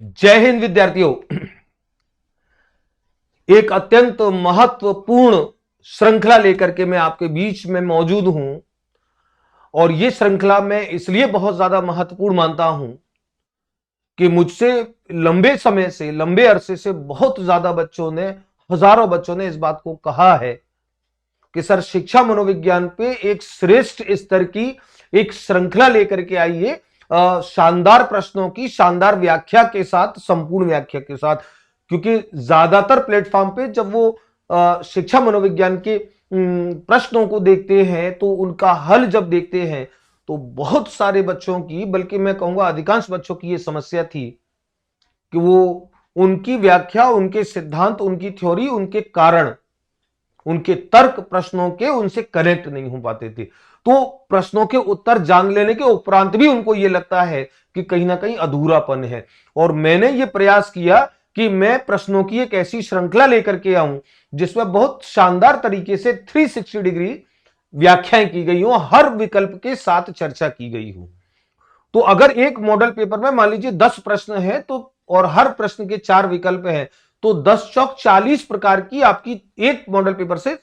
जय हिंद विद्यार्थियों। एक अत्यंत महत्वपूर्ण श्रृंखला लेकर के मैं आपके बीच में मौजूद हूं और यह श्रृंखला मैं इसलिए बहुत ज्यादा महत्वपूर्ण मानता हूं कि मुझसे लंबे समय से, लंबे अरसे से बहुत ज्यादा बच्चों ने, हजारों बच्चों ने इस बात को कहा है कि सर शिक्षा मनोविज्ञान पे एक श्रेष्ठ स्तर की एक श्रृंखला लेकर के आइए, शानदार प्रश्नों की शानदार व्याख्या के साथ, संपूर्ण व्याख्या के साथ। क्योंकि ज्यादातर प्लेटफॉर्म पे जब वो शिक्षा मनोविज्ञान के प्रश्नों को देखते हैं तो उनका हल जब देखते हैं तो बहुत सारे बच्चों की, बल्कि मैं कहूंगा अधिकांश बच्चों की यह समस्या थी कि वो उनकी व्याख्या, उनके सिद्धांत, उनकी थ्योरी, उनके कारण, उनके तर्क प्रश्नों के उनसे कनेक्ट नहीं हो पाते थे। तो प्रश्नों के उत्तर जान लेने के उपरांत भी उनको यह लगता है कि कहीं ना कहीं अधूरापन है। और मैंने यह प्रयास किया कि मैं प्रश्नों की एक ऐसी श्रृंखला लेकर के आऊं जिसमें बहुत शानदार तरीके से 360 डिग्री व्याख्याएं की गई हो, हर विकल्प के साथ चर्चा की गई हो। तो अगर एक मॉडल पेपर में मान लीजिए 10 प्रश्न है तो, और हर प्रश्न के 4 विकल्प हैं, तो 10 चौक 40 प्रकार की आपकी एक मॉडल पेपर से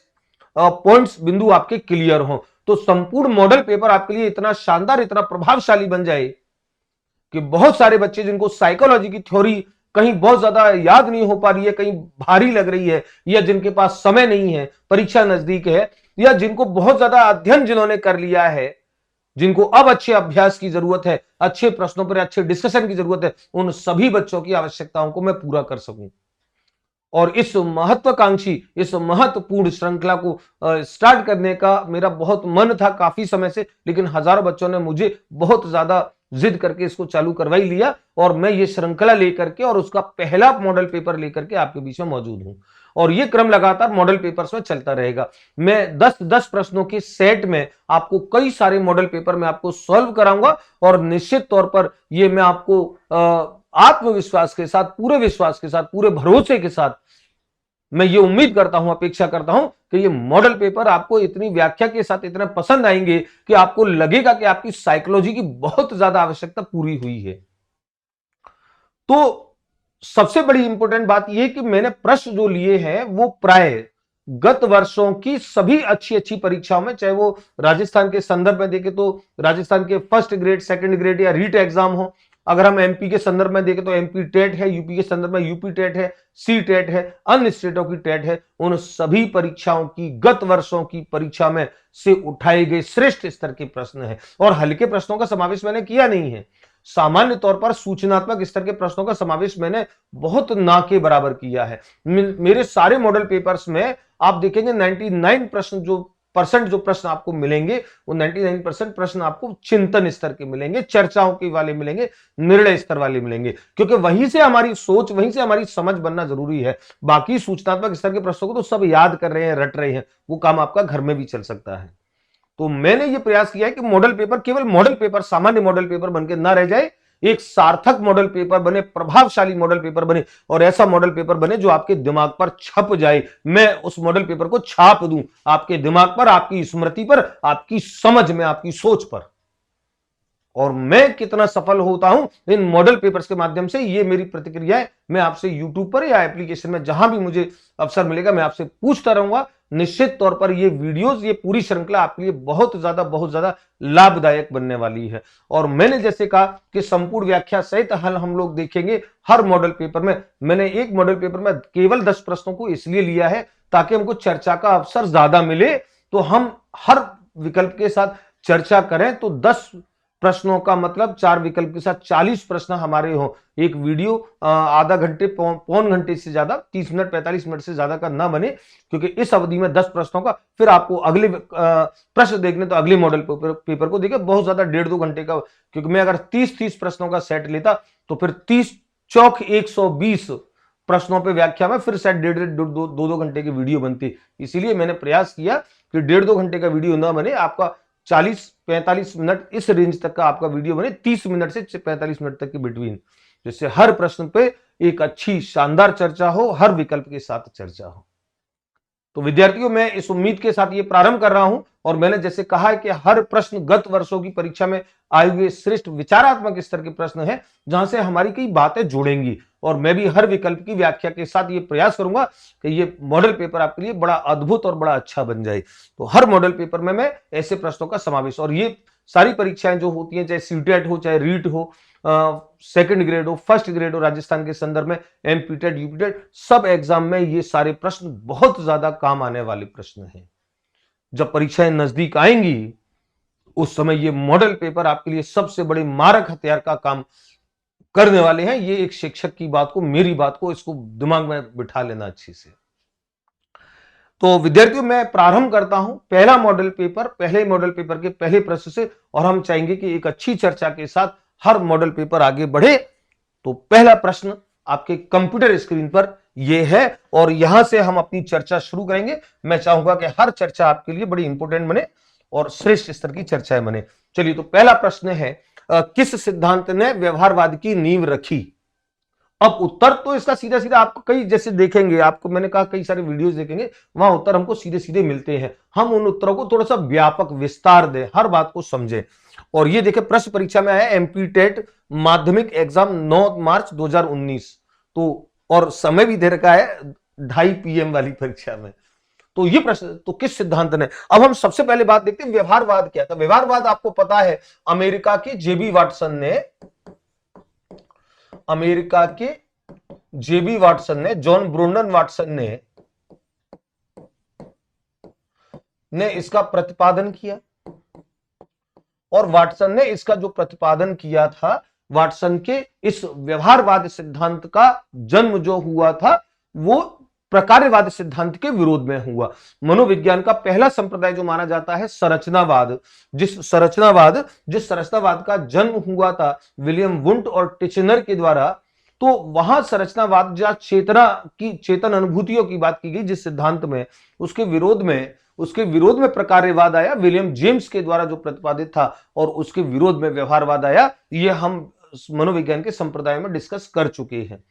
पॉइंट्स, बिंदु आपके क्लियर हो, तो संपूर्ण मॉडल पेपर आपके लिए इतना शानदार, इतना प्रभावशाली बन जाए कि बहुत सारे बच्चे जिनको साइकोलॉजी की थ्योरी कहीं बहुत ज्यादा याद नहीं हो पा रही है, कहीं भारी लग रही है, या जिनके पास समय नहीं है, परीक्षा नजदीक है, या जिनको बहुत ज्यादा अध्ययन जिन्होंने कर लिया है, जिनको अब अच्छे अभ्यास की जरूरत है, अच्छे प्रश्नों पर अच्छे डिस्कशन की जरूरत है, उन सभी बच्चों की आवश्यकताओं को मैं पूरा कर सकूं। और इस महत्वाकांक्षी, इस महत्वपूर्ण श्रृंखला को स्टार्ट करने का मेरा बहुत मन था काफी समय से, लेकिन हजारों बच्चों ने मुझे बहुत ज्यादा जिद करके इसको चालू करवाई लिया और मैं ये श्रृंखला लेकर के और उसका पहला मॉडल पेपर लेकर के आपके बीच में मौजूद हूं। और ये क्रम लगातार मॉडल पेपर्स में चलता रहेगा। मैं 10-10 प्रश्नों के सेट में आपको कई सारे मॉडल पेपर में आपको सॉल्व कराऊंगा और निश्चित तौर पर ये मैं आपको आत्मविश्वास के साथ, पूरे विश्वास के साथ, पूरे भरोसे के साथ मैं ये उम्मीद करता हूं, अपेक्षा करता हूं कि ये मॉडल पेपर आपको इतनी व्याख्या के साथ इतने पसंद आएंगे कि आपको लगेगा कि आपकी साइकोलॉजी की बहुत ज्यादा आवश्यकता पूरी हुई है। तो सबसे बड़ी इंपॉर्टेंट बात यह कि मैंने प्रश्न जो लिए हैं वो प्राय गत वर्षों की सभी अच्छी अच्छी परीक्षाओं में, चाहे वो राजस्थान के संदर्भ में देखें तो राजस्थान के फर्स्ट ग्रेड, सेकंड ग्रेड या रीट एग्जाम हो, अगर हम एमपी के संदर्भ में देखें तो एमपी टेट है, यूपी के संदर्भ में यूपी टेट है, सी टेट है, अन्य स्टेटों की टेट है, उन सभी परीक्षाओं की गत वर्षों की परीक्षा में से उठाए गए श्रेष्ठ स्तर के प्रश्न है। और हल्के प्रश्नों का समावेश मैंने किया नहीं है, सामान्य तौर पर सूचनात्मक स्तर के प्रश्नों का समावेश मैंने बहुत ना के बराबर किया है। मेरे सारे मॉडल पेपर्स में आप देखेंगे 99% जो प्रश्न आपको मिलेंगे वो 99% प्रश्न आपको चिंतन स्तर के मिलेंगे, चर्चाओं के वाले मिलेंगे, निर्णय स्तर वाले मिलेंगे, क्योंकि वहीं से हमारी सोच, वहीं से हमारी समझ बनना जरूरी है। बाकी सूचनात्मक स्तर के प्रश्नों को तो सब याद कर रहे हैं, रट रहे हैं, वो काम आपका घर में भी चल सकता है। तो मैंने यह प्रयास किया है कि मॉडल पेपर केवल मॉडल पेपर, सामान्य मॉडल पेपर बनकर ना रह जाए, एक सार्थक मॉडल पेपर बने, प्रभावशाली मॉडल पेपर बने, और ऐसा मॉडल पेपर बने जो आपके दिमाग पर छप जाए। मैं उस मॉडल पेपर को छाप दूं आपके दिमाग पर, आपकी स्मृति पर, आपकी समझ में, आपकी सोच पर। और मैं कितना सफल होता हूं इन मॉडल पेपर्स के माध्यम से, ये मेरी प्रतिक्रिया है। मैं आपसे यूट्यूब पर या एप्लीकेशन में जहां भी मुझे अवसर मिलेगा मैं आपसे पूछता रहूंगा। निश्चित तौर पर ये वीडियोस, ये पूरी श्रृंखला आपके लिए बहुत ज्यादा लाभदायक बनने वाली है। और मैंने जैसे कहा कि संपूर्ण व्याख्या सहित हल हम लोग देखेंगे हर मॉडल पेपर में। मैंने एक मॉडल पेपर में केवल 10 प्रश्नों को इसलिए लिया है ताकि हमको चर्चा का अवसर ज्यादा मिले, तो हम हर विकल्प के साथ चर्चा करें। तो 10 प्रश्नों का मतलब 4 विकल्प के साथ 40 प्रश्न हमारे हो। एक वीडियो आधा घंटे, पौन घंटे से ज्यादा, 30 मिनट 45 मिनट से ज्यादा का ना बने, क्योंकि इस अवधि में 10 प्रश्नों का, फिर आपको अगले प्रश्न देखने तो अगले मॉडल पेपर को देखे बहुत ज्यादा 1.5-2 घंटे का, क्योंकि मैं अगर 30 प्रश्नों का सेट लेता तो फिर 30 चौक 120 प्रश्नों पर व्याख्या में फिर शायद 1.5-2 घंटे की वीडियो बनती। इसीलिए मैंने प्रयास किया कि 1.5-2 घंटे का वीडियो ना बने, आपका 40-45 मिनट इस रेंज तक का आपका वीडियो बने, 30 मिनट से 45 मिनट तक के बिटवीन, जिससे हर प्रश्न पे एक अच्छी शानदार चर्चा हो, हर विकल्प के साथ चर्चा हो। तो विद्यार्थियों, मैं इस उम्मीद के साथ ये प्रारंभ कर रहा हूं, और मैंने जैसे कहा है कि हर प्रश्न गत वर्षों की परीक्षा में आए हुए श्रेष्ठ विचारात्मक स्तर के प्रश्न है, जहां से हमारी कई बातें जुड़ेंगी, और मैं भी हर विकल्प की व्याख्या के साथ ये प्रयास करूंगा कि ये मॉडल पेपर आपके लिए बड़ा अद्भुत और बड़ा अच्छा बन जाए। तो हर मॉडल पेपर में मैं ऐसे प्रश्नों का समावेश, और ये सारी परीक्षाएं जो होती हैं, चाहे सीटेट हो, चाहे रीट हो, सेकंड ग्रेड हो, फर्स्ट ग्रेड हो, राजस्थान के संदर्भ में एमपीटेट, यूपीटेट, सब एग्जाम में ये सारे प्रश्न बहुत ज्यादा काम आने वाले प्रश्न हैं। जब परीक्षाएं नजदीक आएंगी, उस समय ये मॉडल पेपर आपके लिए सबसे बड़े मारक हथियार का काम करने वाले हैं। ये एक शिक्षक की बात को, मेरी बात को, इसको दिमाग में बिठा लेना अच्छे से। तो विद्यार्थियों, मैं प्रारंभ करता हूं पहला मॉडल पेपर, पहले मॉडल पेपर के पहले प्रश्न से, और हम चाहेंगे कि एक अच्छी चर्चा के साथ हर मॉडल पेपर आगे बढ़े। तो पहला प्रश्न आपके कंप्यूटर स्क्रीन पर यह है, और यहां से हम अपनी चर्चा शुरू करेंगे। मैं चाहूंगा कि हर चर्चा आपके लिए बड़ी इंपॉर्टेंट बने और श्रेष्ठ स्तर की चर्चाएं बने। चलिए, तो पहला प्रश्न है, किस सिद्धांत ने व्यवहारवाद की नींव रखी? अब उत्तर तो इसका सीधा सीधा आपको कई, जैसे देखेंगे, आपको मैंने कहा कई सारे वीडियोस देखेंगे, वहां उत्तर हमको सीधे सीधे मिलते हैं। हम उन उत्तरों को थोड़ा सा व्यापक विस्तार दें, हर बात को समझें। और ये देखें, प्रश्न परीक्षा में आया एमपीटेट माध्यमिक एग्जाम 9 मार्च 2019, तो और समय भी दे रखा है 2:30 PM वाली परीक्षा में। तो ये प्रश्न, तो किस सिद्धांत ने? अब हम सबसे पहले बात देखते हैं व्यवहारवाद क्या था। व्यवहारवाद आपको पता है, अमेरिका के जेबी वाटसन ने, जॉन ब्रुनन वाटसन ने इसका प्रतिपादन किया, और वाटसन ने इसका जो प्रतिपादन किया था, वाटसन के इस व्यवहारवाद सिद्धांत का जन्म जो हुआ था, वो प्रकार्यवाद सिद्धांत के विरोध में हुआ। मनोविज्ञान का पहला संप्रदाय जो माना जाता है संरचनावाद, जिस संरचनावाद का जन्म हुआ था विलियम वुंट और टिचनर के द्वारा, तो वहां संरचनावाद, जहां चेतन अनुभूतियों की बात की गई जिस सिद्धांत में, उसके विरोध में प्रकार्यवाद आया, विलियम जेम्स के द्वारा जो प्रतिपादित था, और उसके विरोध में व्यवहारवाद आया। ये हम मनोविज्ञान के संप्रदाय में डिस्कस कर चुके हैं।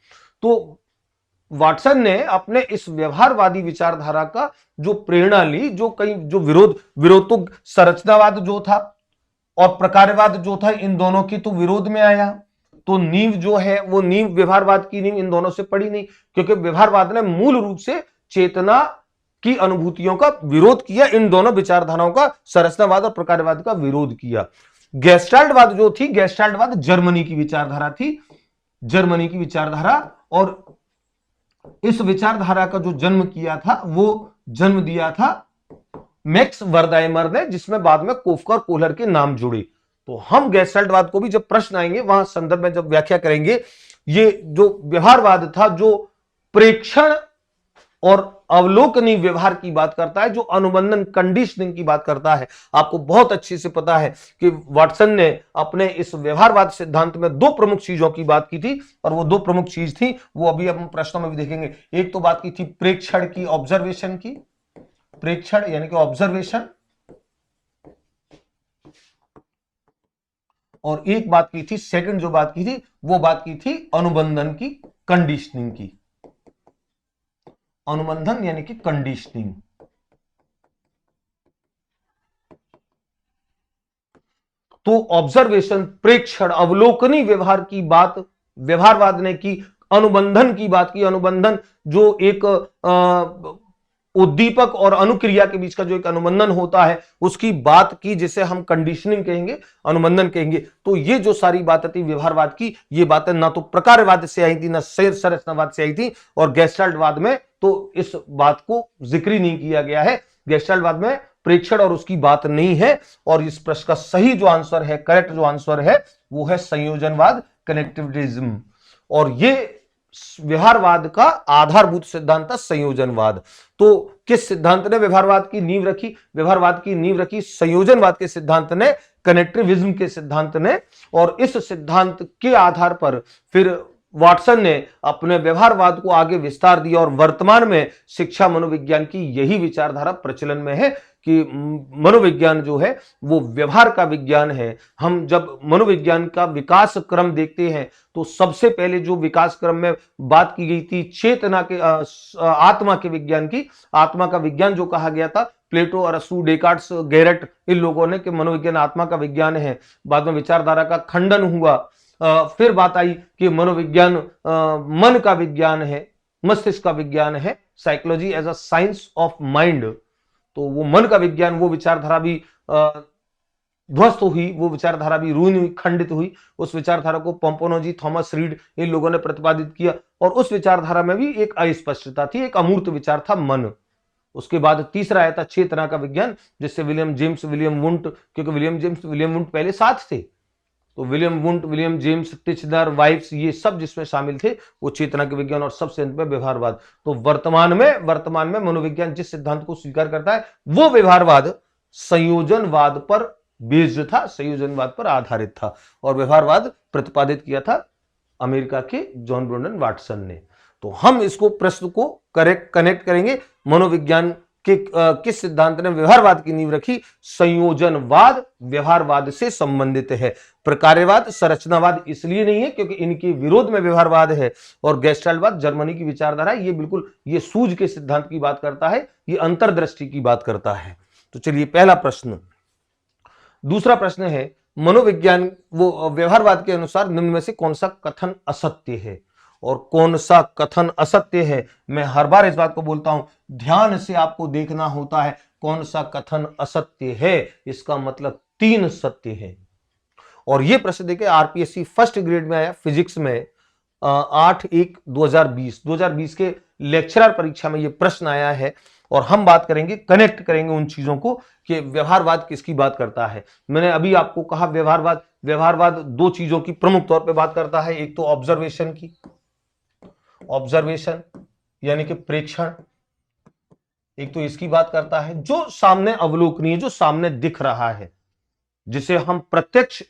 तो वाटसन ने अपने इस व्यवहारवादी विचारधारा का जो प्रेरणा ली, जो विरोध तो संरचनावाद जो था और प्रकार्यवाद जो था, इन दोनों की तो विरोध में आया। तो नींव जो है, वो नींव, व्यवहारवाद की नींव इन दोनों से पड़ी नहीं, क्योंकि व्यवहारवाद ने मूल रूप से चेतना की अनुभूतियों का विरोध किया, इन दोनों विचारधाराओं का, संरचनावाद और प्रकार्यवाद का विरोध किया। गेस्टाल्टवाद जो थी, गेस्टाल्टवाद जर्मनी की विचारधारा थी, और इस विचारधारा का जो जन्म किया था, वो जन्म दिया था मैक्स वर्दाइमर ने, जिसमें बाद में कोफका, कोहलर के नाम जुड़े। तो हम गेस्टाल्टवाद को भी जब प्रश्न आएंगे, वहां संदर्भ में जब व्याख्या करेंगे, ये जो व्यवहारवाद था, जो प्रेक्षण और अवलोकनीय व्यवहार की बात करता है, जो अनुबंधन, कंडीशनिंग की बात करता है। आपको बहुत अच्छे से पता है कि वाटसन ने अपने इस व्यवहारवाद सिद्धांत में 2 प्रमुख चीजों की बात की थी, और वो 2 प्रमुख चीज थी, वो अभी हम प्रश्नों में भी देखेंगे। एक तो बात की थी प्रेक्षण की, ऑब्जर्वेशन की, प्रेक्षण यानी कि ऑब्जर्वेशन, और एक बात की थी, सेकंड जो बात की थी, वो बात की थी अनुबंधन की, कंडीशनिंग की। अनुबंधन यानी कि कंडीशनिंग। तो ऑब्जर्वेशन, प्रेक्षण, अवलोकनीय व्यवहार की बात व्यवहारवाद ने की। अनुबंधन की बात की, अनुबंधन जो एक उद्दीपक और अनुक्रिया के बीच का जो एक अनुबंधन होता है, उसकी बात की, जिसे हम कंडीशनिंग कहेंगे, अनुबंधन कहेंगे। तो ये जो सारी बातें थी व्यवहारवाद की, ये बातें ना तो प्रकार्यवाद से आई थी, ना संरचनावाद से आई थी, और गेस्टाल्टवाद में तो इस बात को जिक्र ही नहीं किया गया है। गेस्टाल्टवाद में प्रेक्षण और उसकी बात नहीं है, और इस प्रश्न का सही जो आंसर है, करेक्ट जो आंसर है, वो है संयोजनवाद, कनेक्टिविज्म। और ये व्यवहारवाद का आधारभूत सिद्धांत था, संयोजनवाद। तो किस सिद्धांत ने व्यवहारवाद की नींव रखी? व्यवहारवाद की नींव रखी संयोजनवाद के सिद्धांत ने, कनेक्टिविज्म के सिद्धांत ने। और इस सिद्धांत के आधार पर फिर वाटसन ने अपने व्यवहारवाद को आगे विस्तार दिया और वर्तमान में शिक्षा मनोविज्ञान की यही विचारधारा प्रचलन में है कि मनोविज्ञान जो है वो व्यवहार का विज्ञान है। हम जब मनोविज्ञान का विकास क्रम देखते हैं तो सबसे पहले जो विकास क्रम में बात की गई थी चेतना के आत्मा के विज्ञान की, आत्मा का विज्ञान जो कहा गया था प्लेटो, अरस्तू, डेकार्ट्स, गैरेट, इन लोगों ने कि मनोविज्ञान आत्मा का विज्ञान है। बाद में विचारधारा का खंडन हुआ, फिर बात आई कि मनोविज्ञान मन का विज्ञान है, मस्तिष्क का विज्ञान है, psychology as a science of mind. तो वो मन का विज्ञान, वो विचारधारा भी ध्वस्त हुई, वो विचारधारा भी रूनी हुई, खंडित हुई। उस विचारधारा को पोम्पोनोजी, थॉमस रीड, इन लोगों ने प्रतिपादित किया और उस विचारधारा में भी एक अस्पष्टता थी, एक अमूर्त विचार था मन। उसके बाद तीसरा आया था चेतना का विज्ञान, जिससे विलियम जेम्स, विलियम वुंट, क्योंकि विलियम जेम्स, विलियम वुंट पहले साथ थे, तो William Wundt, William James, Titchener, वाइफ्स, ये सब जिसमें शामिल थे वो चेतना के विज्ञान और सबसे अंत में व्यवहारवाद। तो वर्तमान में मनोविज्ञान जिस सिद्धांत को स्वीकार करता है वो व्यवहारवाद संयोजनवाद पर बेस्ड था, संयोजनवाद पर आधारित था और व्यवहारवाद प्रतिपादित किया था अमेरिका के जॉन ब्रुनन वाटसन ने। तो हम इसको प्रश्न को कनेक्ट करेंगे, मनोविज्ञान के किस सिद्धांत ने व्यवहारवाद की नींव रखी? संयोजनवाद व्यवहारवाद से संबंधित है। प्रकार्यवाद, संरचनावाद इसलिए नहीं है क्योंकि इनके विरोध में व्यवहारवाद है। और गेस्टाल्टवाद जर्मनी की विचारधारा, ये बिल्कुल ये सूझ के सिद्धांत की बात करता है, ये अंतर्दृष्टि की बात करता है। तो चलिए पहला प्रश्न। दूसरा प्रश्न है, मनोविज्ञान वो व्यवहारवाद के अनुसार निम्न में से कौन सा कथन असत्य है और कौन सा कथन असत्य है? मैं हर बार इस बात को बोलता हूं, ध्यान से आपको देखना होता है कौन सा कथन असत्य है, इसका मतलब 3 सत्य है। और यह प्रश्न देखिए आरपीएससी फर्स्ट ग्रेड में आया फिजिक्स में 8/1/2020 के लेक्चरर परीक्षा में यह प्रश्न आया है। और हम बात करेंगे, कनेक्ट करेंगे उन चीजों को कि व्यवहारवाद किसकी बात करता है। मैंने अभी आपको कहा व्यवहारवाद 2 चीजों की प्रमुख तौर पे बात करता है, एक तो ऑब्जर्वेशन की, ऑब्जर्वेशन यानी कि प्रेक्षण, एक तो इसकी बात करता है जो सामने अवलोकनीय, जो सामने दिख रहा है, जिसे हम प्रत्यक्ष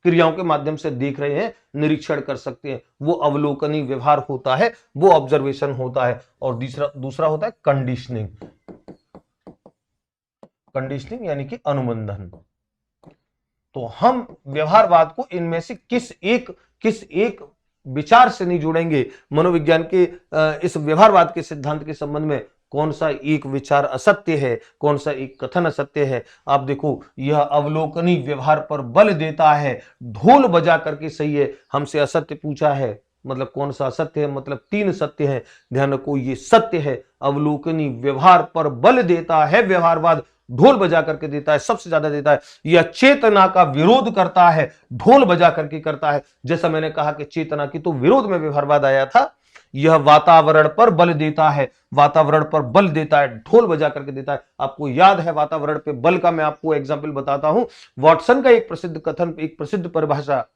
क्रियाओं के माध्यम से देख रहे हैं, निरीक्षण कर सकते हैं, वो अवलोकनीय व्यवहार होता है, वो ऑब्जर्वेशन होता है। और दूसरा होता है कंडीशनिंग, कंडीशनिंग यानी कि अनुबंधन। तो हम व्यवहारवाद को इनमें से किस एक विचार से नहीं जोड़ेंगे। मनोविज्ञान के इस व्यवहारवाद के सिद्धांत के संबंध में कौन सा एक विचार असत्य है, कौन सा एक कथन असत्य है। आप देखो, यह अवलोकनी व्यवहार पर बल देता है, ढोल बजा करके सही है। हमसे असत्य पूछा है, मतलब कौन सा असत्य है, मतलब 3 सत्य है। ध्यान रखो, ये सत्य है, अवलोकनी व्यवहार पर बल देता है व्यवहारवाद, ढोल बजा करके देता है, सबसे ज्यादा देता है। यह चेतना का विरोध करता है, ढोल बजा करके करता है। जैसा मैंने कहा कि चेतना की तो विरोध में व्यवहारवाद आया था, यह वातावरण पर बल देता है, वातावरण पर बल देता है, ढोल बजा करके देता है। आपको याद है वातावरण पे बल का, मैं आपको एग्जाम्पल बताता हूं। वाटसन का एक प्रसिद्ध कथन, एक प्रसिद्ध परिभाषा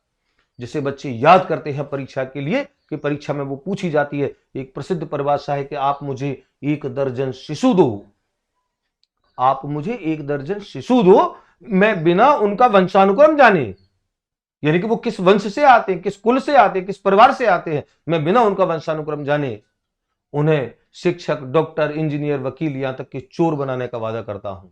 जिसे बच्चे याद करते हैं परीक्षा के लिए, कि परीक्षा में वो पूछी जाती है। एक प्रसिद्ध परिभाषा है कि आप मुझे 1 दर्जन शिशु दो, आप मुझे 1 दर्जन शिशु दो, मैं बिना उनका वंशानुक्रम जाने, यानी कि वो किस वंश से आते हैं, किस कुल से आते हैं, किस परिवार से आते हैं, मैं बिना उनका वंशानुक्रम जाने उन्हें शिक्षक, डॉक्टर, इंजीनियर, वकील, यहां तक कि चोर बनाने का वादा करता हूं।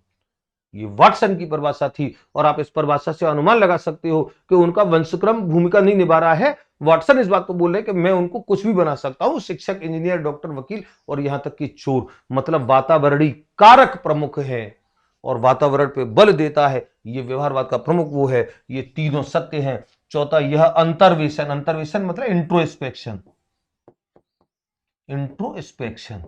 ये वाटसन की परिभाषा थी और आप इस परिभाषा से अनुमान लगा सकते हो कि उनका वंशक्रम भूमिका नहीं निभा रहा है। वाटसन इस बात को बोल रहे हैं कि मैं उनको कुछ भी बना सकता हूं, शिक्षक, इंजीनियर, डॉक्टर, वकील और यहां तक कि चोर। मतलब वातावरणीय कारक प्रमुख है और वातावरण पे बल देता है, ये व्यवहारवाद का प्रमुख वो है। ये तीनों सत्य हैं। चौथा, यह अंतर्वेशन, अंतर्वेशन मतलब इंट्रोस्पेक्शन, इंट्रोस्पेक्शन,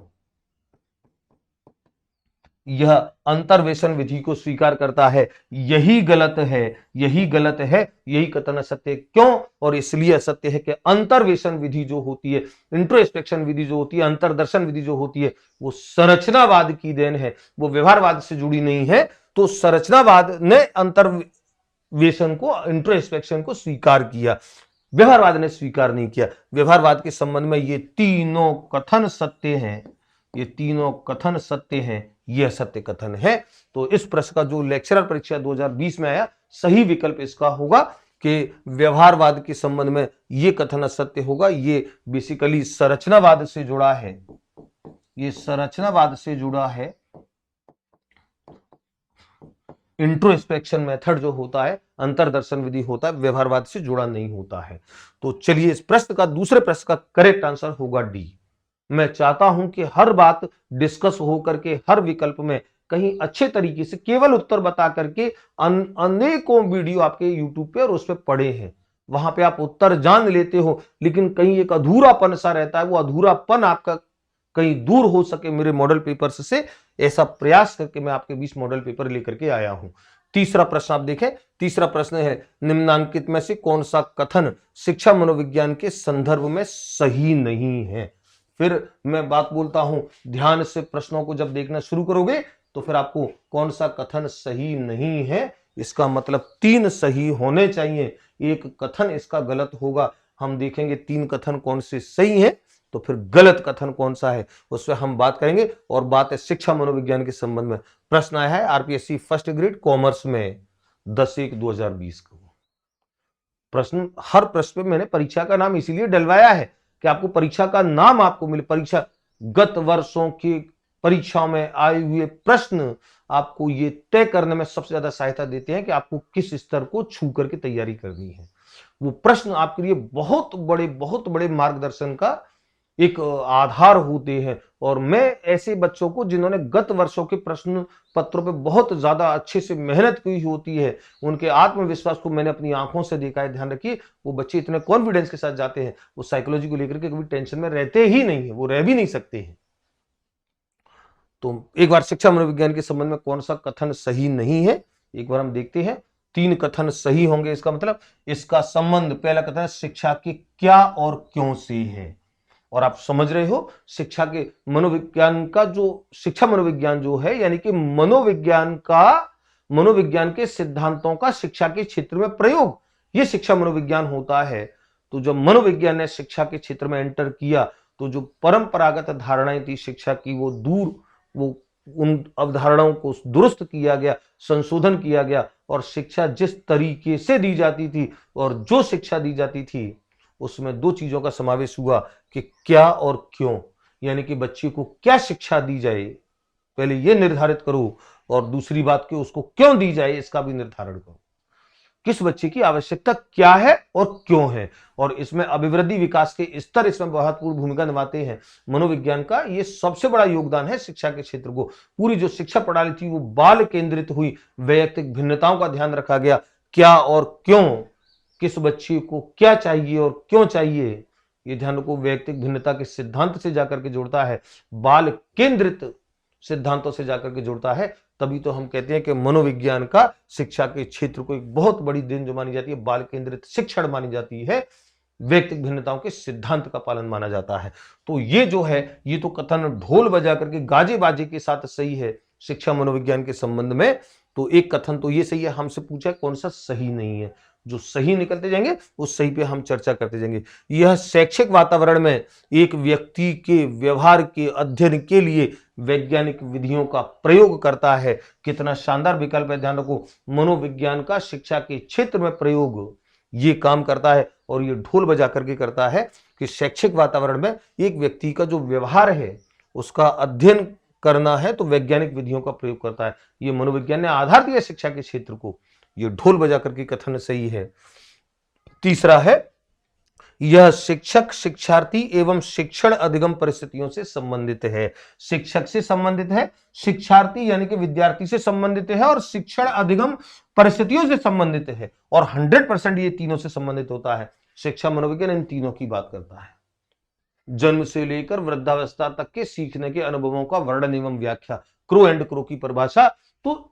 यह अंतर्वेशन विधि को स्वीकार करता है। यही गलत है, यही गलत है, यही कथन असत्य। क्यों? और इसलिए असत्य है कि अंतर्वेशन विधि जो होती है, इंट्रोस्पेक्शन विधि जो होती है, अंतर्दर्शन विधि जो होती है, वो संरचनावाद की देन है, वो व्यवहारवाद से जुड़ी नहीं है। तो संरचनावाद ने अंतर्वेशन को, इंट्रोस्पेक्शन को स्वीकार किया, व्यवहारवाद ने स्वीकार नहीं किया। व्यवहारवाद के संबंध में ये तीनों कथन सत्य हैं, ये तीनों कथन सत्य हैं, यह सत्य कथन है। तो इस प्रश्न का जो लेक्चरर परीक्षा 2020 में आया, सही विकल्प इसका होगा कि व्यवहारवाद के संबंध में ये कथन असत्य होगा। ये बेसिकली संरचनावाद से जुड़ा है, ये संरचनावाद से जुड़ा है। इंट्रोस्पेक्शन मेथड जो होता है, अंतरदर्शन विधि होता है, व्यवहारवाद से जुड़ा नहीं होता है। तो चलिए इस प्रश्न का, दूसरे प्रश्न का करेक्ट आंसर होगा डी। मैं चाहता हूं कि हर बात डिस्कस हो करके हर विकल्प में कहीं अच्छे तरीके से केवल उत्तर बता करके अनेकों वीडियो आपके यूट्यूब पे और उस पे पड़े हैं, वहां पे आप उत्तर जान लेते हो, लेकिन कहीं एक अधूरापन सा रहता है। वो अधूरापन आपका कहीं दूर हो सके मेरे मॉडल पेपर्स से, ऐसा प्रयास करके मैं आपके बीच मॉडल पेपर लेकर के आया हूं। तीसरा प्रश्न आप देखें, तीसरा प्रश्न है निम्नांकित में से कौन सा कथन शिक्षा मनोविज्ञान के संदर्भ में सही नहीं है। फिर मैं बात बोलता हूं, ध्यान से प्रश्नों को जब देखना शुरू करोगे तो फिर आपको कौन सा कथन सही नहीं है, इसका मतलब 3 सही होने चाहिए, एक कथन इसका गलत होगा। हम देखेंगे 3 कथन कौन से सही है, तो फिर गलत कथन कौन सा है उस पर हम बात करेंगे। और बात है शिक्षा मनोविज्ञान के संबंध में। प्रश्न आया है आरपीएससी फर्स्ट ग्रेड कॉमर्स में 10/1/2020 को। प्रश्न, हर प्रश्न पे मैंने परीक्षा का नाम इसीलिए डलवाया है कि आपको परीक्षा का नाम आपको मिले। परीक्षा, गत वर्षों की परीक्षाओं में आए हुए प्रश्न आपको ये तय करने में सबसे ज्यादा सहायता देते हैं कि आपको किस स्तर को छू करके तैयारी करनी है। वो प्रश्न आपके लिए बहुत बड़े मार्गदर्शन का एक आधार होते हैं। और मैं ऐसे बच्चों को जिन्होंने गत वर्षों के प्रश्न पत्रों पे बहुत ज्यादा अच्छे से मेहनत की होती है, उनके आत्मविश्वास को मैंने अपनी आंखों से देखा है। ध्यान रखिए, वो बच्चे इतने कॉन्फिडेंस के साथ जाते हैं, वो साइकोलॉजी को लेकर के कभी टेंशन में रहते ही नहीं है, वो रह भी नहीं सकते हैं। तो एक बार शिक्षा मनोविज्ञान के संबंध में कौन सा कथन सही नहीं है, एक बार हम देखते हैं। 3 कथन सही होंगे, इसका मतलब इसका संबंध, पहला कथन शिक्षा के क्या और क्यों से है। और आप समझ रहे हो, शिक्षा के मनोविज्ञान का जो, शिक्षा मनोविज्ञान जो है, यानी कि मनोविज्ञान के सिद्धांतों का शिक्षा के क्षेत्र में प्रयोग, यह शिक्षा मनोविज्ञान होता है। तो जब मनोविज्ञान ने शिक्षा के क्षेत्र में एंटर किया, तो जो परंपरागत धारणाएं थी शिक्षा की, वो उन अवधारणाओं को दुरुस्त किया गया, संशोधन किया गया, और शिक्षा जिस तरीके से दी जाती थी और जो शिक्षा दी जाती थी उसमें 2 चीजों का समावेश हुआ कि क्या और क्यों, यानी कि बच्चे को क्या शिक्षा दी जाए पहले यह निर्धारित करो, और दूसरी बात कि उसको क्यों दी जाए इसका भी निर्धारण करो। किस बच्चे की आवश्यकता क्या है और क्यों है, और इसमें अभिवृद्धि विकास के स्तर इसमें महत्वपूर्ण भूमिका निभाते हैं। मनोविज्ञान का ये सबसे बड़ा योगदान है शिक्षा के क्षेत्र को। पूरी जो शिक्षा प्रणाली थी वो बाल केंद्रित हुई, वैयक्तिक भिन्नताओं का ध्यान रखा गया, क्या और क्यों, किस बच्चे को क्या चाहिए और क्यों चाहिए, ये ध्यान को वैयक्तिक भिन्नता के सिद्धांत से जाकर के जोड़ता है, बाल केंद्रित सिद्धांतों से जाकर के जोड़ता है। तभी तो हम कहते हैं कि मनोविज्ञान का शिक्षा के क्षेत्र को एक बहुत बड़ी देन जो मानी जाती है, बाल केंद्रित शिक्षण मानी जाती है, वैयक्तिक भिन्नताओं के सिद्धांत का पालन माना जाता है। तो ये जो है, ये तो कथन ढोल बजा करके गाजे बाजे के साथ सही है शिक्षा मनोविज्ञान के संबंध में। तो एक कथन तो ये सही है, हमसे पूछा कौन सा सही नहीं है, जो सही निकलते जाएंगे उस सही पे हम चर्चा करते जाएंगे। यह शैक्षिक वातावरण में एक व्यक्ति के व्यवहार के अध्ययन के लिए वैज्ञानिक विधियों का प्रयोग करता है। कितना शानदार विकल्प है, ध्यान रखो, मनोविज्ञान का शिक्षा के क्षेत्र में प्रयोग ये काम करता है, और ये ढोल बजा करके करता है कि शैक्षिक वातावरण में एक व्यक्ति का जो व्यवहार है उसका अध्ययन करना है तो वैज्ञानिक विधियों का प्रयोग करता है। ये मनोविज्ञान ने आधार दिया शिक्षा के क्षेत्र को, ये ढोल बजा करके कथन सही है। तीसरा है, यह शिक्षक शिक्षार्थी एवं शिक्षण अधिगम परिस्थितियों से संबंधित है। शिक्षक से संबंधित है, शिक्षार्थी यानी कि विद्यार्थी से संबंधित है, और शिक्षण अधिगम परिस्थितियों से संबंधित है, और 100% ये तीनों से संबंधित होता है। शिक्षा मनोविज्ञान इन तीनों की बात करता है। जन्म से लेकर वृद्धावस्था तक के सीखने के अनुभवों का वर्णन एवं व्याख्या, क्रो एंड क्रो की परिभाषा। तो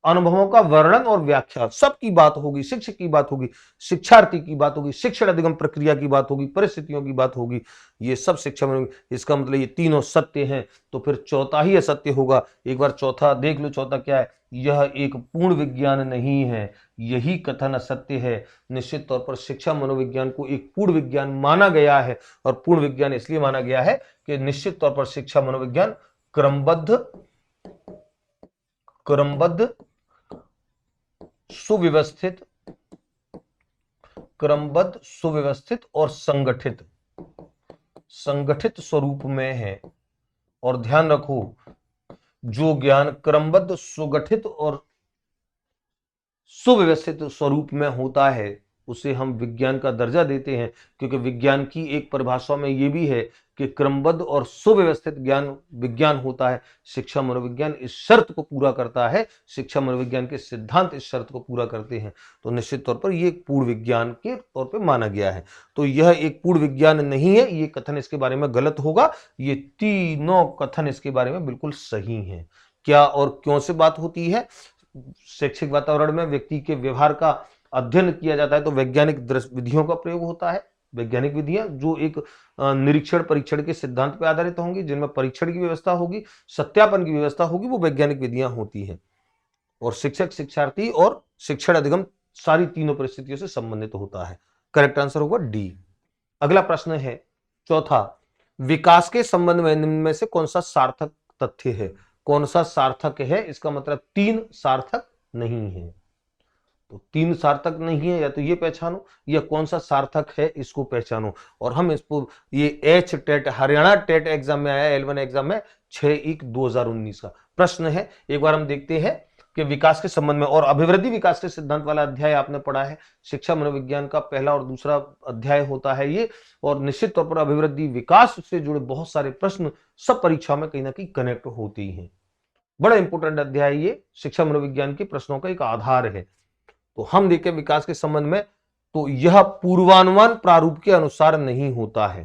अनुभवों का वर्णन और व्याख्या सबकी बात होगी, शिक्षक की बात होगी, शिक्षार्थी की बात होगी, शिक्षण अधिगम प्रक्रिया की बात होगी, परिस्थितियों की बात होगी, ये सब शिक्षा में। इसका मतलब ये तीनों सत्य हैं, तो फिर चौथा ही असत्य होगा। एक बार चौथा देख लो, चौथा क्या है, यह एक पूर्ण विज्ञान नहीं है, यही कथन असत्य है। निश्चित तौर पर शिक्षा मनोविज्ञान को एक पूर्ण विज्ञान माना गया है, और पूर्ण विज्ञान इसलिए माना गया है कि निश्चित तौर पर शिक्षा मनोविज्ञान क्रमबद्ध, सुव्यवस्थित क्रमबद्ध, सुव्यवस्थित और संगठित स्वरूप में है। और ध्यान रखो, जो ज्ञान क्रमबद्ध, सुगठित और सुव्यवस्थित स्वरूप में होता है उसे हम विज्ञान का दर्जा देते हैं, क्योंकि विज्ञान की एक परिभाषा में यह भी है कि क्रमबद्ध और सुव्यवस्थित ज्ञान विज्ञान होता है। शिक्षा मनोविज्ञान इस शर्त को पूरा करता है, शिक्षा मनोविज्ञान के सिद्धांत इस शर्त को पूरा करते हैं। तो निश्चित तौर पर यह एक पूर्ण विज्ञान के तौर पर माना गया है। तो यह एक पूर्ण विज्ञान नहीं है, ये कथन इसके बारे में गलत होगा। ये तीनों कथन इसके बारे में बिल्कुल सही है। क्या और क्यों से बात होती है? शैक्षिक वातावरण में व्यक्ति के व्यवहार का अध्ययन किया जाता है तो वैज्ञानिक विधियों का प्रयोग होता है। वैज्ञानिक विधियां जो एक निरीक्षण परीक्षण के सिद्धांत पर आधारित होंगी, जिनमें परीक्षण की व्यवस्था होगी, सत्यापन की व्यवस्था होगी, वो वैज्ञानिक विधियां होती हैं। और शिक्षक, शिक्षार्थी और शिक्षण अधिगम सारी तीनों परिस्थितियों से संबंधित होता है। करेक्ट आंसर होगा डी। अगला प्रश्न है चौथा, विकास के संबंध में निम्न में से कौन सा सार्थक तथ्य है? कौन सा सार्थक है? इसका मतलब 3 सार्थक नहीं है। तो 3 सार्थक नहीं है, या तो ये पहचानो, या कौन सा सार्थक है इसको पहचानो। और हम इसको, ये H TET Haryana TET exam में आया, L1 एग्जाम में 6/1/2019 का प्रश्न है। एक बार हम देखते हैं कि विकास के संबंध में, और अभिवृद्धि विकास के सिद्धांत वाला अध्याय आपने पढ़ा है। शिक्षा मनोविज्ञान का पहला और दूसरा अध्याय होता है ये। और निश्चित तौर पर अभिवृद्धि विकास से जुड़े बहुत सारे प्रश्न सब परीक्षा में कहीं ना कहीं कनेक्ट होते हैं। बड़ा इंपोर्टेंट अध्याय ये, शिक्षा मनोविज्ञान के प्रश्नों का एक आधार है। तो हम देखें विकास के संबंध में, तो यह पूर्वानुमान प्रारूप के अनुसार नहीं होता है।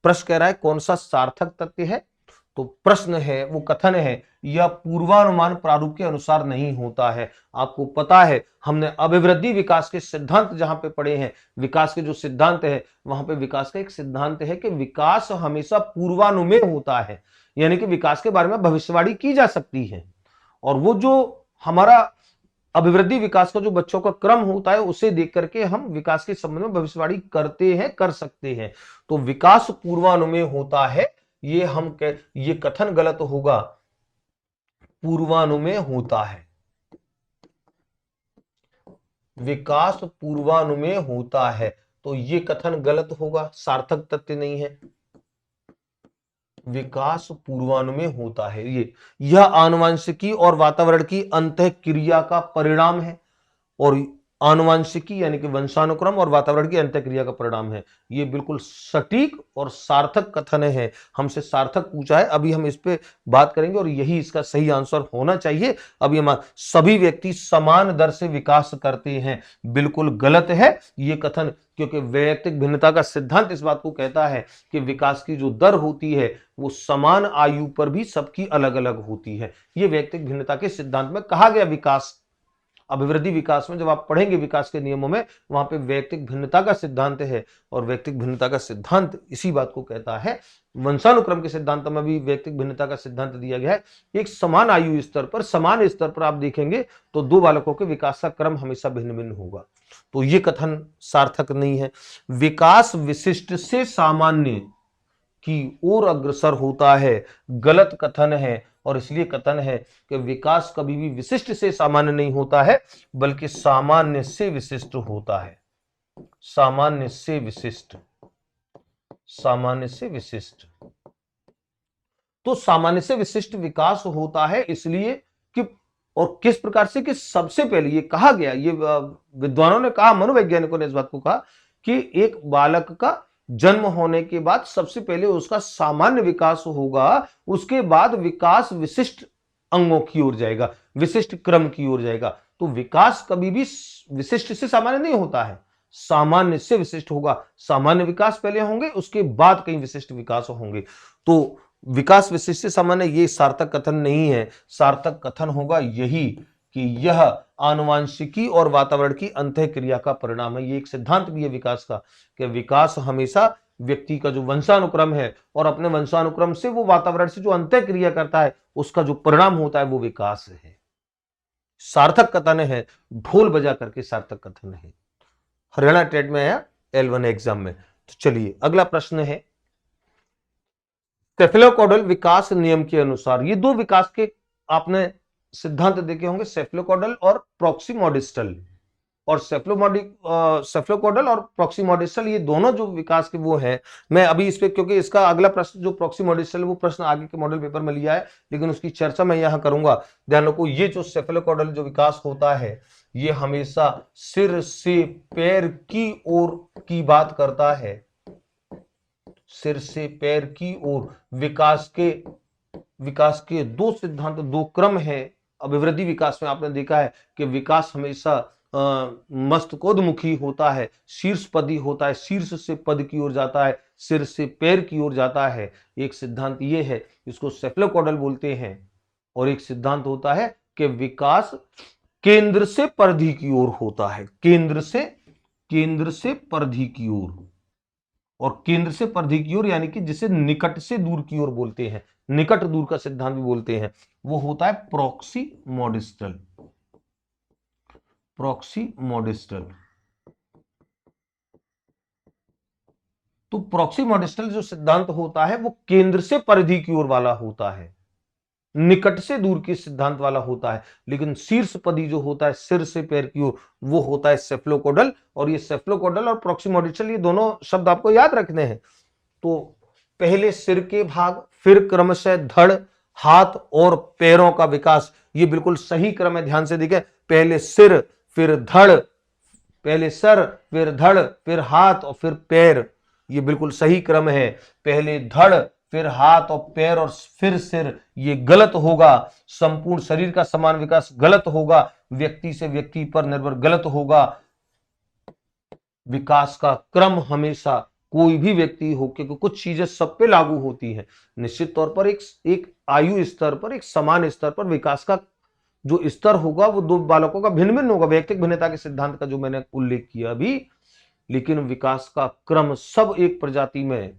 प्रश्न कह रहा है कौन सा सार्थक तथ्य है, तो प्रश्न है, वो कथन है, यह पूर्वानुमान प्रारूप के अनुसार नहीं होता है। आपको पता है हमने अभिवृद्धि विकास के सिद्धांत जहां पे पढ़े हैं, विकास के जो सिद्धांत है वहां पे विकास का एक सिद्धांत है कि विकास हमेशा पूर्वानुमेय होता है, यानी कि विकास के बारे में भविष्यवाणी की जा सकती है। और वो जो हमारा अभिवृद्धि विकास का जो बच्चों का क्रम होता है उसे देख करके हम विकास के संबंध में भविष्यवाणी करते हैं, कर सकते हैं। तो विकास पूर्वानुमेय होता है, ये कथन गलत होगा। पूर्वानुमेय होता है, विकास पूर्वानुमेय होता है, तो ये कथन गलत होगा, सार्थक तथ्य नहीं है। विकास पूर्वानुमेय होता है, यह आनुवंशिकी और वातावरण की अंतःक्रिया का परिणाम है। और आनुवंशिकी यानी कि वंशानुक्रम और वातावरण की अंतःक्रिया का परिणाम है। ये बिल्कुल सटीक और सार्थक कथन है। हमसे सार्थक पूछा है, अभी हम इस पे बात करेंगे और यही इसका सही आंसर होना चाहिए। अभी हम सभी व्यक्ति समान दर से विकास करते हैं, बिल्कुल गलत है ये कथन, क्योंकि वैयक्तिक भिन्नता का सिद्धांत इस बात को कहता है कि विकास की जो दर होती है वो समान आयु पर भी सबकी अलग अलग होती है। ये वैयक्तिक भिन्नता के सिद्धांत में कहा गया विकास। अभिवृद्धि विकास में जब आप पढ़ेंगे विकास के नियमों में, वहां पे वैयक्तिक भिन्नता का सिद्धांत है, और वैयक्तिक भिन्नता का सिद्धांत इसी बात को कहता है। वंशानुक्रम के सिद्धांत में भी वैयक्तिक भिन्नता का सिद्धांत दिया गया है। एक समान आयु स्तर पर, समान स्तर पर आप देखेंगे तो 2 बालकों के विकास का क्रम हमेशा भिन्न भिन्न होगा। तो ये कथन सार्थक नहीं है। विकास विशिष्ट से सामान्य की ओर अग्रसर होता है, गलत कथन है। और इसलिए कथन है कि विकास कभी भी विशिष्ट से सामान्य नहीं होता है, बल्कि सामान्य से विशिष्ट होता है। सामान्य से विशिष्ट, सामान्य से विशिष्ट। तो सामान्य से विशिष्ट विकास होता है इसलिए कि, और किस प्रकार से, कि सबसे पहले ये कहा गया, ये विद्वानों ने कहा, मनोवैज्ञानिकों ने इस बात को कहा कि एक बालक का जन्म होने के बाद सबसे पहले उसका सामान्य विकास होगा, उसके बाद विकास विशिष्ट अंगों की ओर जाएगा, विशिष्ट क्रम की ओर जाएगा। तो विकास कभी भी विशिष्ट से सामान्य नहीं होता है, सामान्य से विशिष्ट होगा। सामान्य विकास पहले होंगे, उसके बाद कई विशिष्ट विकास होंगे। तो विकास विशिष्ट से सामान्य, ये सार्थक कथन नहीं है। सार्थक कथन होगा यही कि यह आनुवंशिकी और वातावरण की अंतःक्रिया का परिणाम है। ये एक सिद्धांत भी है विकास का, कि विकास हमेशा व्यक्ति का जो वंशानुक्रम है और अपने वंशानुक्रम से वो वातावरण से जो अंतःक्रिया करता है उसका जो परिणाम होता है वो विकास है। सार्थक कथन है, ढोल बजा करके सार्थक कथन है। हरियाणा टेट में आया, L1 एग्जाम में। तो चलिए अगला प्रश्न है, सेफेलोकॉडल विकास नियम के अनुसार, ये 2 विकास के आपने सिद्धांत देखे होंगे, सेफेलोकॉडल और प्रॉक्सिमोडिस्टल। और सेफ्लोकॉडल और प्रॉक्सिमोडिस्टल, ये दोनों जो विकास के वो हैं, मैं अभी इस पे, क्योंकि इसका अगला प्रश्न जो प्रॉक्सिमोडिस्टल वो प्रश्न आगे के मॉडल पेपर में लिया है, लेकिन उसकी चर्चा मैं यहां करूंगा। ध्यान रखो, ये जो सेफ्लोकॉडल जो विकास होता है ये हमेशा सिर से पैर की ओर की बात करता है। सिर से पैर की ओर विकास के दो सिद्धांत, दो क्रम है अभिवृद्धि विकास में। आपने देखा है कि विकास हमेशा मस्तकोन्मुखी होता है, शीर्ष पदी होता है, शीर्ष से पद की ओर जाता है, सिर से पैर की ओर जाता है। एक सिद्धांत ये है, इसको सेफ्लोकॉडल बोलते हैं। और एक सिद्धांत होता है कि विकास केंद्र से परिधि की ओर होता है, केंद्र से परिधि की ओर। और केंद्र से परिधि की ओर यानी कि जिसे निकट से दूर की ओर बोलते हैं, निकट दूर का सिद्धांत भी बोलते हैं, वो होता है प्रॉक्सिमोडिस्टल। तो प्रॉक्सिमोडिस्टल जो सिद्धांत होता है वो केंद्र से परिधि की ओर वाला होता है, निकट से दूर की सिद्धांत वाला होता है। लेकिन शीर्ष पदी जो होता है सिर से पैर की ओर, वो होता है सेफ्लोकॉडल। और ये सेफ्लोकॉडल और प्रॉक्सिमोडिस्टल, ये दोनों शब्द आपको याद रखने हैं। तो पहले सिर के भाग, फिर क्रमशः धड़, हाथ और पैरों का विकास, ये बिल्कुल सही क्रम है। ध्यान से देखें, पहले सिर, फिर धड़, पहले सर, फिर धड़, फिर हाथ और फिर पैर, ये बिल्कुल सही क्रम है। पहले धड़, फिर हाथ और पैर और फिर सिर, ये गलत होगा। संपूर्ण शरीर का समान विकास गलत होगा, व्यक्ति से व्यक्ति पर निर्भर गलत होगा। विकास का क्रम हमेशा कोई भी व्यक्ति हो, क्योंकि कुछ चीजें सब पे लागू होती हैं। निश्चित तौर पर एक आयु स्तर पर, एक समान स्तर पर विकास का जो स्तर होगा वो दो बालकों का भिन्न भिन्न होगा, व्यक्तिगत भिन्नता के सिद्धांत का जो मैंने उल्लेख किया अभी। लेकिन विकास का क्रम सब एक प्रजाति में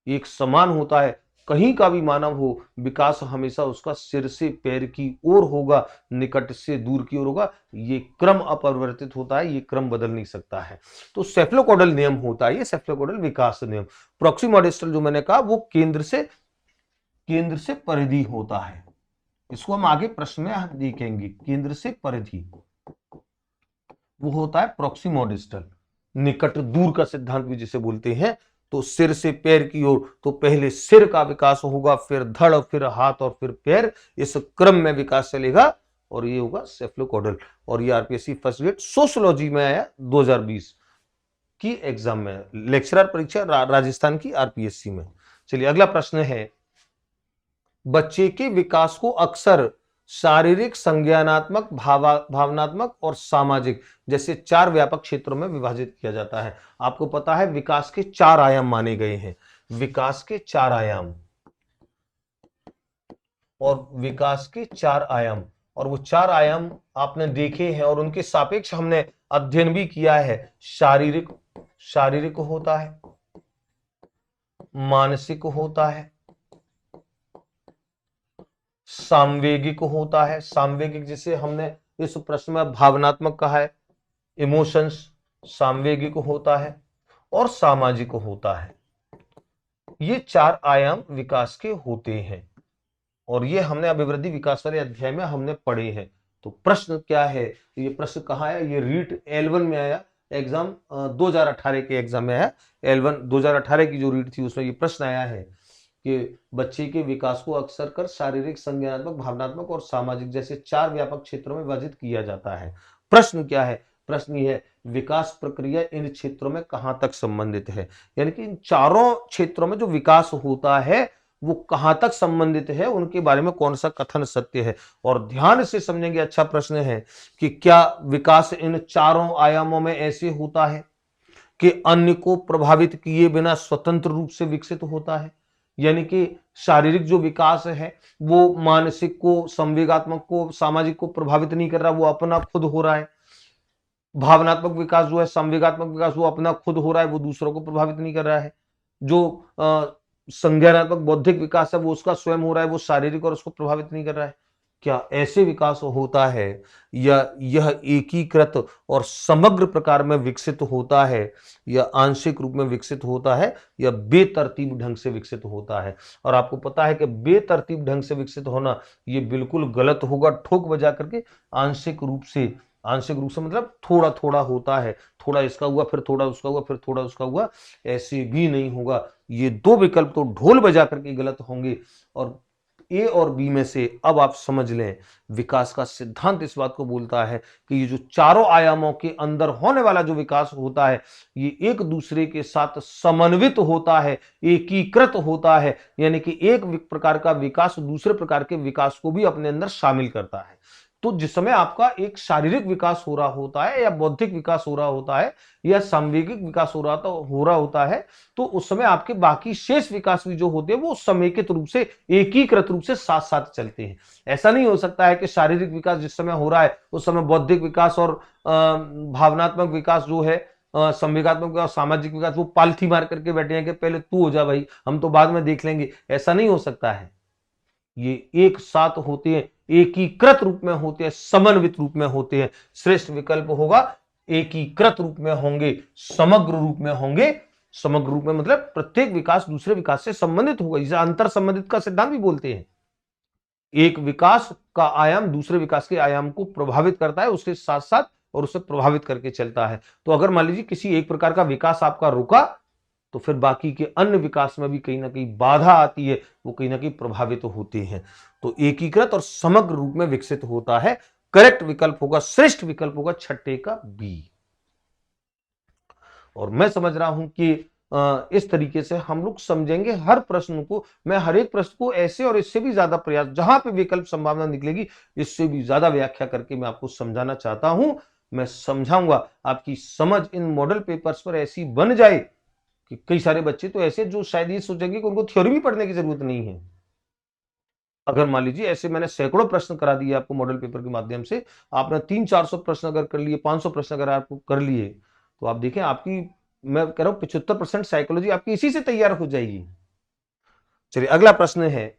एक समान होता है। कहीं का भी मानव हो, विकास हमेशा उसका सिर से पैर की ओर होगा, निकट से दूर की ओर होगा। ये क्रम अपरिवर्तित होता है, ये क्रम बदल नहीं सकता है। तो सेफ्लोकॉडल नियम होता है, ये सेफ्लोकॉडल विकास नियम। प्रॉक्सिमोडिस्टल जो मैंने कहा वो केंद्र से परिधि होता है। इसको हम आगे प्रश्न में देखेंगे। केंद्र से परिधि वो होता है प्रॉक्सिमोडिस्टल, निकट दूर का सिद्धांत भी जिसे बोलते हैं। तो सिर से पैर की ओर, तो पहले सिर का विकास होगा, फिर धड़, फिर हाथ और फिर पैर, इस क्रम में विकास चलेगा। और ये होगा सेफ्लोकॉडल। और ये आरपीएससी फर्स्ट ग्रेड सोशियोलॉजी में आया 2020 की एग्जाम में, लेक्चरर परीक्षा राजस्थान की आरपीएससी में। चलिए अगला प्रश्न है, बच्चे के विकास को अक्सर शारीरिक, संज्ञानात्मक, भावनात्मक और सामाजिक जैसे 4 व्यापक क्षेत्रों में विभाजित किया जाता है। आपको पता है विकास के 4 आयाम माने गए हैं, विकास के 4 आयाम। और विकास के 4 आयाम, और वो 4 आयाम आपने देखे हैं और उनके सापेक्ष हमने अध्ययन भी किया है। शारीरिक होता है, मानसिक होता है, सामवेगिक होता है। सामवेगिक जिसे हमने इस प्रश्न में भावनात्मक कहा है, इमोशंस, सामवेगिक होता है। और सामाजिक होता है। ये 4 आयाम विकास के होते हैं और ये हमने अभिवृद्धि विकास वाले अध्याय में हमने पढ़े हैं। तो प्रश्न क्या है, ये प्रश्न कहाँ है, ये रीट L1 में आया, एग्जाम 2018 के एग्जाम में आया। L1 2018 की जो रीट थी उसमें ये प्रश्न आया है कि बच्चे के विकास को अक्सर कर शारीरिक, संज्ञानात्मक, भावनात्मक और सामाजिक जैसे 4 व्यापक क्षेत्रों में विभाजित किया जाता है। प्रश्न क्या है, प्रश्न ये है विकास प्रक्रिया इन क्षेत्रों में कहां तक संबंधित है, यानी कि इन चारों क्षेत्रों में जो विकास होता है वो कहां तक संबंधित है, उनके बारे में कौन सा कथन सत्य है। और ध्यान से समझेंगे, अच्छा प्रश्न है कि क्या विकास इन चारों आयामों में ऐसे होता है कि अन्य को प्रभावित किए बिना स्वतंत्र रूप से विकसित होता है, यानी कि शारीरिक जो विकास है वो मानसिक को, संवेगात्मक को, सामाजिक को प्रभावित नहीं कर रहा, वो अपना खुद हो रहा है। भावनात्मक विकास जो है, संवेगात्मक विकास, वो अपना खुद हो रहा है, वो दूसरों को प्रभावित नहीं कर रहा है। जो संज्ञानात्मक बौद्धिक विकास है वो उसका स्वयं हो रहा है, वो शारीरिक और उसको प्रभावित नहीं कर रहा है। क्या ऐसे विकास होता है या यह एकीकृत और समग्र प्रकार में विकसित होता है, या आंशिक रूप में विकसित होता है, या बेतरतीब ढंग से विकसित होता है। और आपको पता है कि बेतरतीब ढंग से विकसित होना ये बिल्कुल गलत होगा, ठोक बजा करके आंशिक रूप से आंशिक रूप से मतलब थोड़ा थोड़ा होता है, थोड़ा इसका हुआ फिर थोड़ा उसका हुआ फिर थोड़ा उसका हुआ, ऐसे भी नहीं होगा। ये दो विकल्प तो ढोल बजा करके गलत होंगे। और ए और बी में से अब आप समझ लें, विकास का सिद्धांत इस बात को बोलता है कि ये जो चारों आयामों के अंदर होने वाला जो विकास होता है, ये एक दूसरे के साथ समन्वित होता है, एकीकृत होता है, यानी कि एक प्रकार का विकास दूसरे प्रकार के विकास को भी अपने अंदर शामिल करता है। तो जिस समय आपका एक शारीरिक विकास हो रहा होता है या बौद्धिक विकास हो रहा होता है या सांवेगिक विकास हो रहा होता है, तो उस समय आपके बाकी शेष विकास भी जो होते हैं वो समेकित रूप से, एकीकृत रूप से साथ साथ चलते हैं। ऐसा नहीं हो सकता है कि शारीरिक विकास जिस समय हो रहा है उस समय बौद्धिक विकास और भावनात्मक विकास जो है, संवेगात्मक विकास, सामाजिक विकास, वो पालथी मार करके बैठे हैं कि पहले तू हो जा भाई, हम तो बाद में देख लेंगे। ऐसा नहीं हो सकता है। ये एक साथ होते हैं, एकीकृत रूप में होते हैं, समन्वित रूप में होते हैं। श्रेष्ठ विकल्प होगा एकीकृत रूप में होंगे, समग्र रूप में होंगे। समग्र रूप में मतलब प्रत्येक विकास दूसरे विकास से संबंधित होगा, इसे अंतर संबंधित का सिद्धांत भी बोलते हैं। एक विकास का आयाम दूसरे विकास के आयाम को प्रभावित करता है उसके साथ साथ, और उसे प्रभावित करके चलता है। तो अगर मान लीजिए किसी एक प्रकार का विकास आपका रुका, तो फिर बाकी के अन्य विकास में भी कहीं ना कहीं बाधा आती है, वो कहीं ना कहीं प्रभावित होते हैं। तो एकीकृत और समग्र रूप में विकसित होता है। करेक्ट विकल्प होगा, श्रेष्ठ विकल्प होगा छठे का बी। और मैं समझ रहा हूं कि इस तरीके से हम लोग समझेंगे हर प्रश्न को। मैं हर एक प्रश्न को ऐसे और इससे भी ज्यादा प्रयास, जहां पे विकल्प संभावना निकलेगी इससे भी ज्यादा व्याख्या करके मैं आपको समझाना चाहता हूं। मैं समझाऊंगा, आपकी समझ इन मॉडल पेपर्स पर ऐसी बन जाए कि कई सारे बच्चे तो ऐसे जो शायद ये सोचेंगे कि उनको थ्योरी भी पढ़ने की जरूरत नहीं है। अगर मान लीजिए ऐसे मैंने सैकड़ों प्रश्न करा दिए आपको मॉडल पेपर के माध्यम से, आपने 300-400 प्रश्न अगर कर लिए, 500 प्रश्न अगर आपको कर लिए, तो आप देखें आपकी, मैं कह रहा हूं 75% साइकोलॉजी आपकी इसी से तैयार हो जाएगी। चलिए अगला प्रश्न है,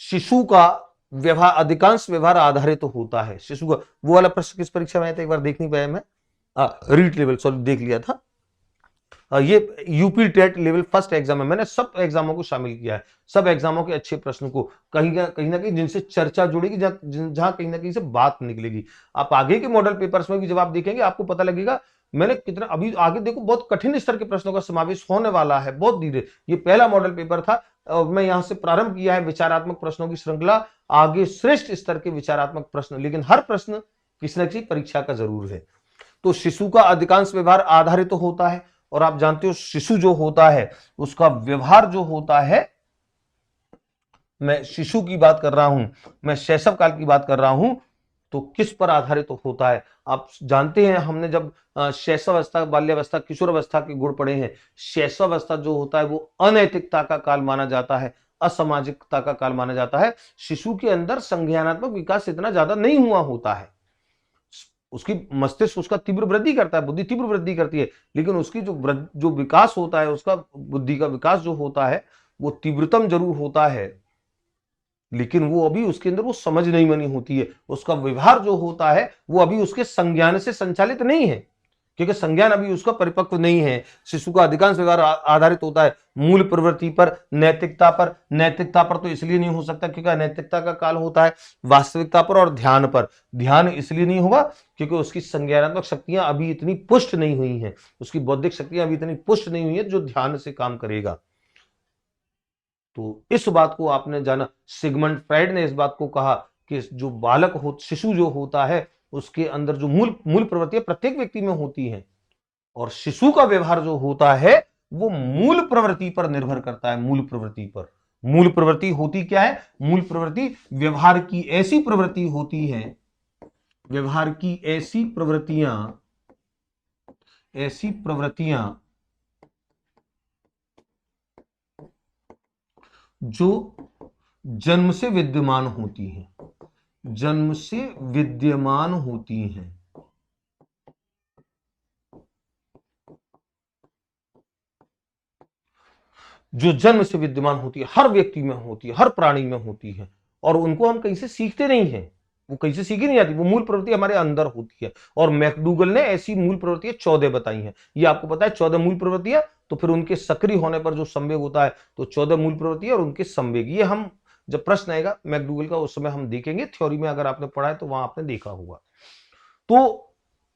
शिशु का व्यवहार, अधिकांश व्यवहार आधारित तो होता है। शिशु का वो वाला प्रश्न किस परीक्षा में आया था, एक बार देख नहीं पाया मैं, रीट लेवल, सॉरी देख लिया था। ये UP TET level first exam है, मैंने सब एग्जामों को शामिल किया है, सब एग्जामों के अच्छे प्रश्नों को, कहीं ना कहीं जिनसे चर्चा जुड़ेगी, जहां कहीं ना कहीं से बात निकलेगी। आप आगे के मॉडल पेपर्स में भी जब आप देखेंगे आपको पता लगेगा मैंने कितना, अभी आगे देखो बहुत कठिन स्तर के प्रश्नों का समावेश होने वाला है बहुत धीरे। ये पहला मॉडल पेपर था और मैं यहां से प्रारंभ किया है विचारात्मक प्रश्नों की श्रृंखला, आगे श्रेष्ठ स्तर के विचारात्मक प्रश्न, लेकिन हर प्रश्न किसी न किसी परीक्षा का जरूर है। तो शिशु का अधिकांश व्यवहार आधारित तो होता है, और आप जानते हो शिशु जो होता है उसका व्यवहार जो होता है, मैं शिशु की बात कर रहा हूं, मैं शैशव काल की बात कर रहा हूं, तो किस पर आधारित तो होता है। आप जानते हैं हमने जब शैशवावस्था, बाल्यावस्था, किशोरावस्था के गुण पढ़े हैं, शैशवावस्था जो होता है वो अनैतिकता का काल माना जाता है, असामाजिकता का काल माना जाता है। शिशु के अंदर संज्ञानात्मक विकास इतना ज्यादा नहीं हुआ होता है, उसकी मस्तिष्क उसका तीव्र वृद्धि करता है, बुद्धि तीव्र वृद्धि करती है, लेकिन उसकी जो विकास होता है, उसका बुद्धि का विकास जो होता है वो तीव्रतम जरूर होता है, लेकिन वो अभी उसके अंदर वो समझ नहीं बनी होती है। उसका व्यवहार जो होता है वो अभी उसके संज्ञान से संचालित नहीं है, क्योंकि संज्ञान अभी उसका परिपक्व नहीं है। शिशु का अधिकांश व्यवहार आधारित होता है मूल प्रवृत्ति पर, नैतिकता पर। नैतिकता पर तो इसलिए नहीं हो सकता क्योंकि अनैतिकता का काल होता है वास्तविकता पर और ध्यान पर। ध्यान इसलिए नहीं होगा क्योंकि उसकी संज्ञानात्मक शक्तियां अभी इतनी पुष्ट नहीं हुई हैं, उसकी बौद्धिक शक्तियां अभी इतनी पुष्ट नहीं हुई है जो ध्यान से काम करेगा। तो इस बात को आपने जाना, सिगमंड फ्राइड ने इस बात को कहा कि जो बालक हो, शिशु जो होता है उसके अंदर जो मूल प्रवृत्तियां प्रत्येक व्यक्ति में होती हैं, और शिशु का व्यवहार जो होता है वो मूल प्रवृत्ति पर निर्भर करता है। मूल प्रवृत्ति पर, मूल प्रवृत्ति होती क्या है, मूल प्रवृत्ति व्यवहार की ऐसी प्रवृत्ति होती है, व्यवहार की ऐसी प्रवृत्तियां जो जन्म से विद्यमान होती हैं, जन्म से विद्यमान होती हैं। जो जन्म से विद्यमान होती है, हर व्यक्ति में होती है, हर प्राणी में होती है, और उनको हम कहीं से सीखते नहीं हैं, वो कहीं से सीखी नहीं जाती, वो मूल प्रवृत्ति हमारे अंदर होती है। और मैकडूगल ने ऐसी मूल प्रवृत्तियां 14 बताई हैं। ये आपको पता है 14 मूल प्रवृत्तियां, तो फिर उनके सक्रिय होने पर जो संवेग होता है, तो 14 मूल प्रवृत्तियां और उनके संवेग, ये हम जब प्रश्न आएगा मैकडूगल का उस समय हम देखेंगे। थ्योरी में अगर आपने पढ़ा है तो वहां आपने देखा होगा। तो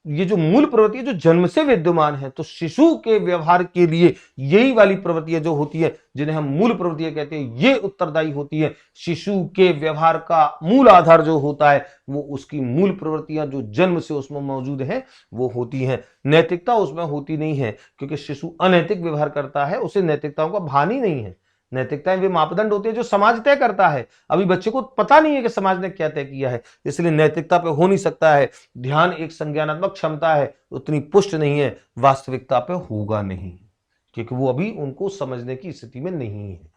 ये जो मूल प्रवृत्ति है जो जन्म से विद्यमान है, तो शिशु के व्यवहार के लिए यही वाली प्रवृत्तियां जो होती है, जिन्हें हम मूल प्रवृत्तियां कहते हैं, ये उत्तरदायी होती है। शिशु के व्यवहार का मूल आधार जो होता है वो उसकी मूल प्रवृत्तियां जो जन्म से उसमें मौजूद है वो होती हैं। नैतिकता उसमें होती नहीं है, क्योंकि शिशु अनैतिक व्यवहार करता है, उसे नैतिकताओं का भान ही नहीं है। नैतिकताएं वे मापदंड होते हैं जो समाज तय करता है। अभी बच्चे को पता नहीं है कि समाज ने क्या तय किया है, इसलिए नैतिकता पे हो नहीं सकता है। ध्यान एक संज्ञानात्मक क्षमता है, उतनी पुष्ट नहीं है, वास्तविकता पे होगा नहीं, क्योंकि वो अभी उनको समझने की स्थिति में नहीं है।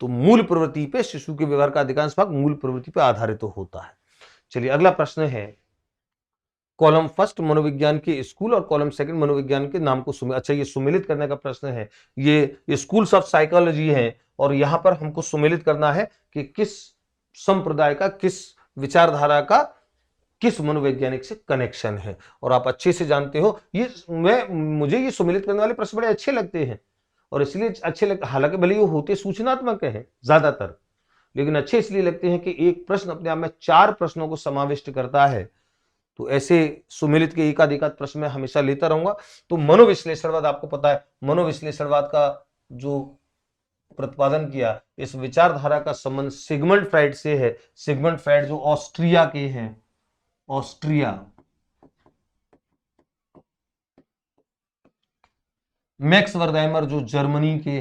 तो मूल प्रवृत्ति पे शिशु के व्यवहार का अधिकांश भाग मूल प्रवृत्ति पे आधारित तो होता है। चलिए अगला प्रश्न है, कॉलम फर्स्ट मनोविज्ञान के स्कूल और कॉलम सेकंड मनोविज्ञान के नाम को अच्छा ये सुमेलित करने का प्रश्न है। ये स्कूल्स ऑफ साइकोलॉजी है और यहां पर हमको सुमेलित करना है कि किस संप्रदाय का, किस विचारधारा का, किस मनोवैज्ञानिक से कनेक्शन है। और आप अच्छे से जानते हो, मुझे ये सुमेलित करने वाले प्रश्न बड़े अच्छे लगते हैं और इसलिए अच्छे लगते, हालांकि भले ये होते सूचनात्मक हैं ज्यादातर, लेकिन अच्छे इसलिए लगते हैं कि एक प्रश्न अपने आप में 4 प्रश्नों को समाविष्ट करता है। तो ऐसे सुमेलित के एकाधिकार प्रश्न में हमेशा लेता रहूंगा। तो मनोविश्लेषणवाद, आपको पता है मनोविश्लेषणवाद का जो प्रतिपादन किया, इस विचारधारा का संबंध सिगमंड फ्राइड से है। सिगमंड फ्राइड जो ऑस्ट्रिया के हैं, ऑस्ट्रिया। मैक्स वर्दाइमर जो जर्मनी के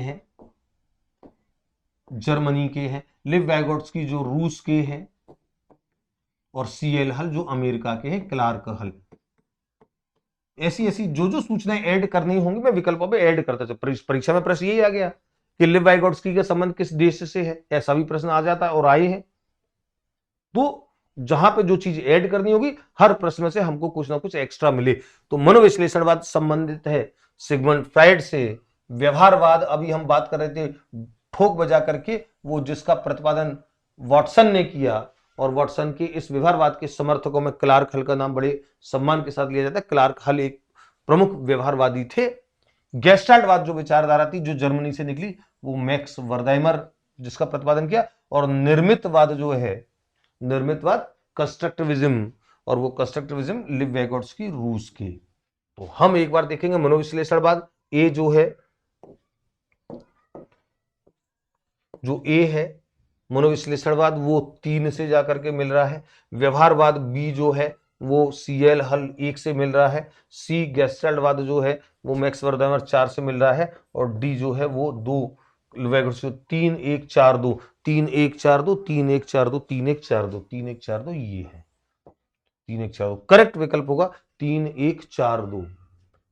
हैं, लिव वाइगोट्स्की जो रूस के हैं, और सीएल हल जो अमेरिका के हैं, क्लार्क हल। ऐसी ऐसी जो सूचनाएं ऐड करनी होंगी मैं विकल्पों पे ऐड करता था। परीक्षा में प्रश्न यही आ गया कि लिव वाइगोट्स्की का संबंध किस देश से है, ऐसा भी प्रश्न आ जाता है और आए हैं। तो जहां पे जो चीज ऐड करनी होगी, हर प्रश्न से हमको कुछ ना कुछ एक्स्ट्रा मिले। तो मनोविश्लेषणवाद संबंधित है सिगमंड फ्राइड से। व्यवहारवाद अभी हम बात कर रहे थे ठोक बजा करके, वो जिसका प्रतिपादन वाटसन ने किया, और वाटसन के इस व्यवहारवाद के समर्थकों में क्लार्क हल का नाम बड़े सम्मान के साथ लिया जाता है। क्लार्क हल एक प्रमुख व्यवहारवादी थे। गेस्टाल्टवाद जो विचारधारा थी जो जर्मनी से निकली, वो मैक्स वर्दाइमर जिसका प्रतिपादन किया। और निर्मितवाद जो है, निर्मितवाद कंस्ट्रक्टिविज्म, और वो कंस्ट्रक्टिविज्म लिव वाइगोट्स्की रूस के। तो हम एक बार देखेंगे मनोविश्लेषणवाद। ए जो है, जो ए है मनोविश्लेषणवाद, वो 3 से जाकर के मिल रहा है। व्यवहारवाद बी जो है वो सीएल हल 1 से मिल रहा है। सी गेस्टाल्टवाद जो है वो मैक्स वर्दाइमर 4 से मिल रहा है। और डी जो है वो 2 3 1 4 2 3 1 4 2 3 1 4 2 3 1 4 2 3 1 4 2 ये है 3 1 4 2 करेक्ट विकल्प होगा 3 1 4 2।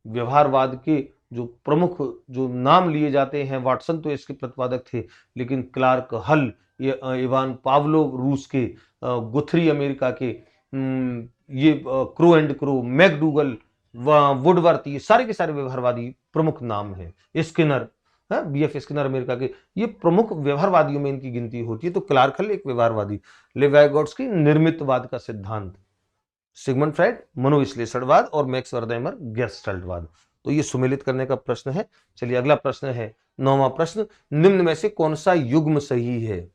व्यवहारवाद के जो प्रमुख जो नाम लिए जाते हैं, वाटसन तो इसके प्रतिपादक थे, लेकिन क्लार्क हल, इवान पावलोव रूस के, गुथरी अमेरिका के, ये crow and crow, McDougall, Woodworth, ये सारे के सारे व्यवहारवादी प्रमुख नाम हैं। स्किनर, बीएफ स्किनर अमेरिका के, ये प्रमुख व्यवहारवादियों में इनकी गिनती होती है। तो क्लार्क हल एक व्यवहारवादी, लिव वाइगोट्स्की निर्मितवाद का सिद्धांत, सिगमंड फ्राइड मनोविश्लेषणवाद, और मैक्स वर्दाइमर गेस्टाल्टवाद। तो ये सुमेलित करने का प्रश्न है। चलिए अगला प्रश्न है 9वां प्रश्न, निम्न में से कौन सा युग्म सही है?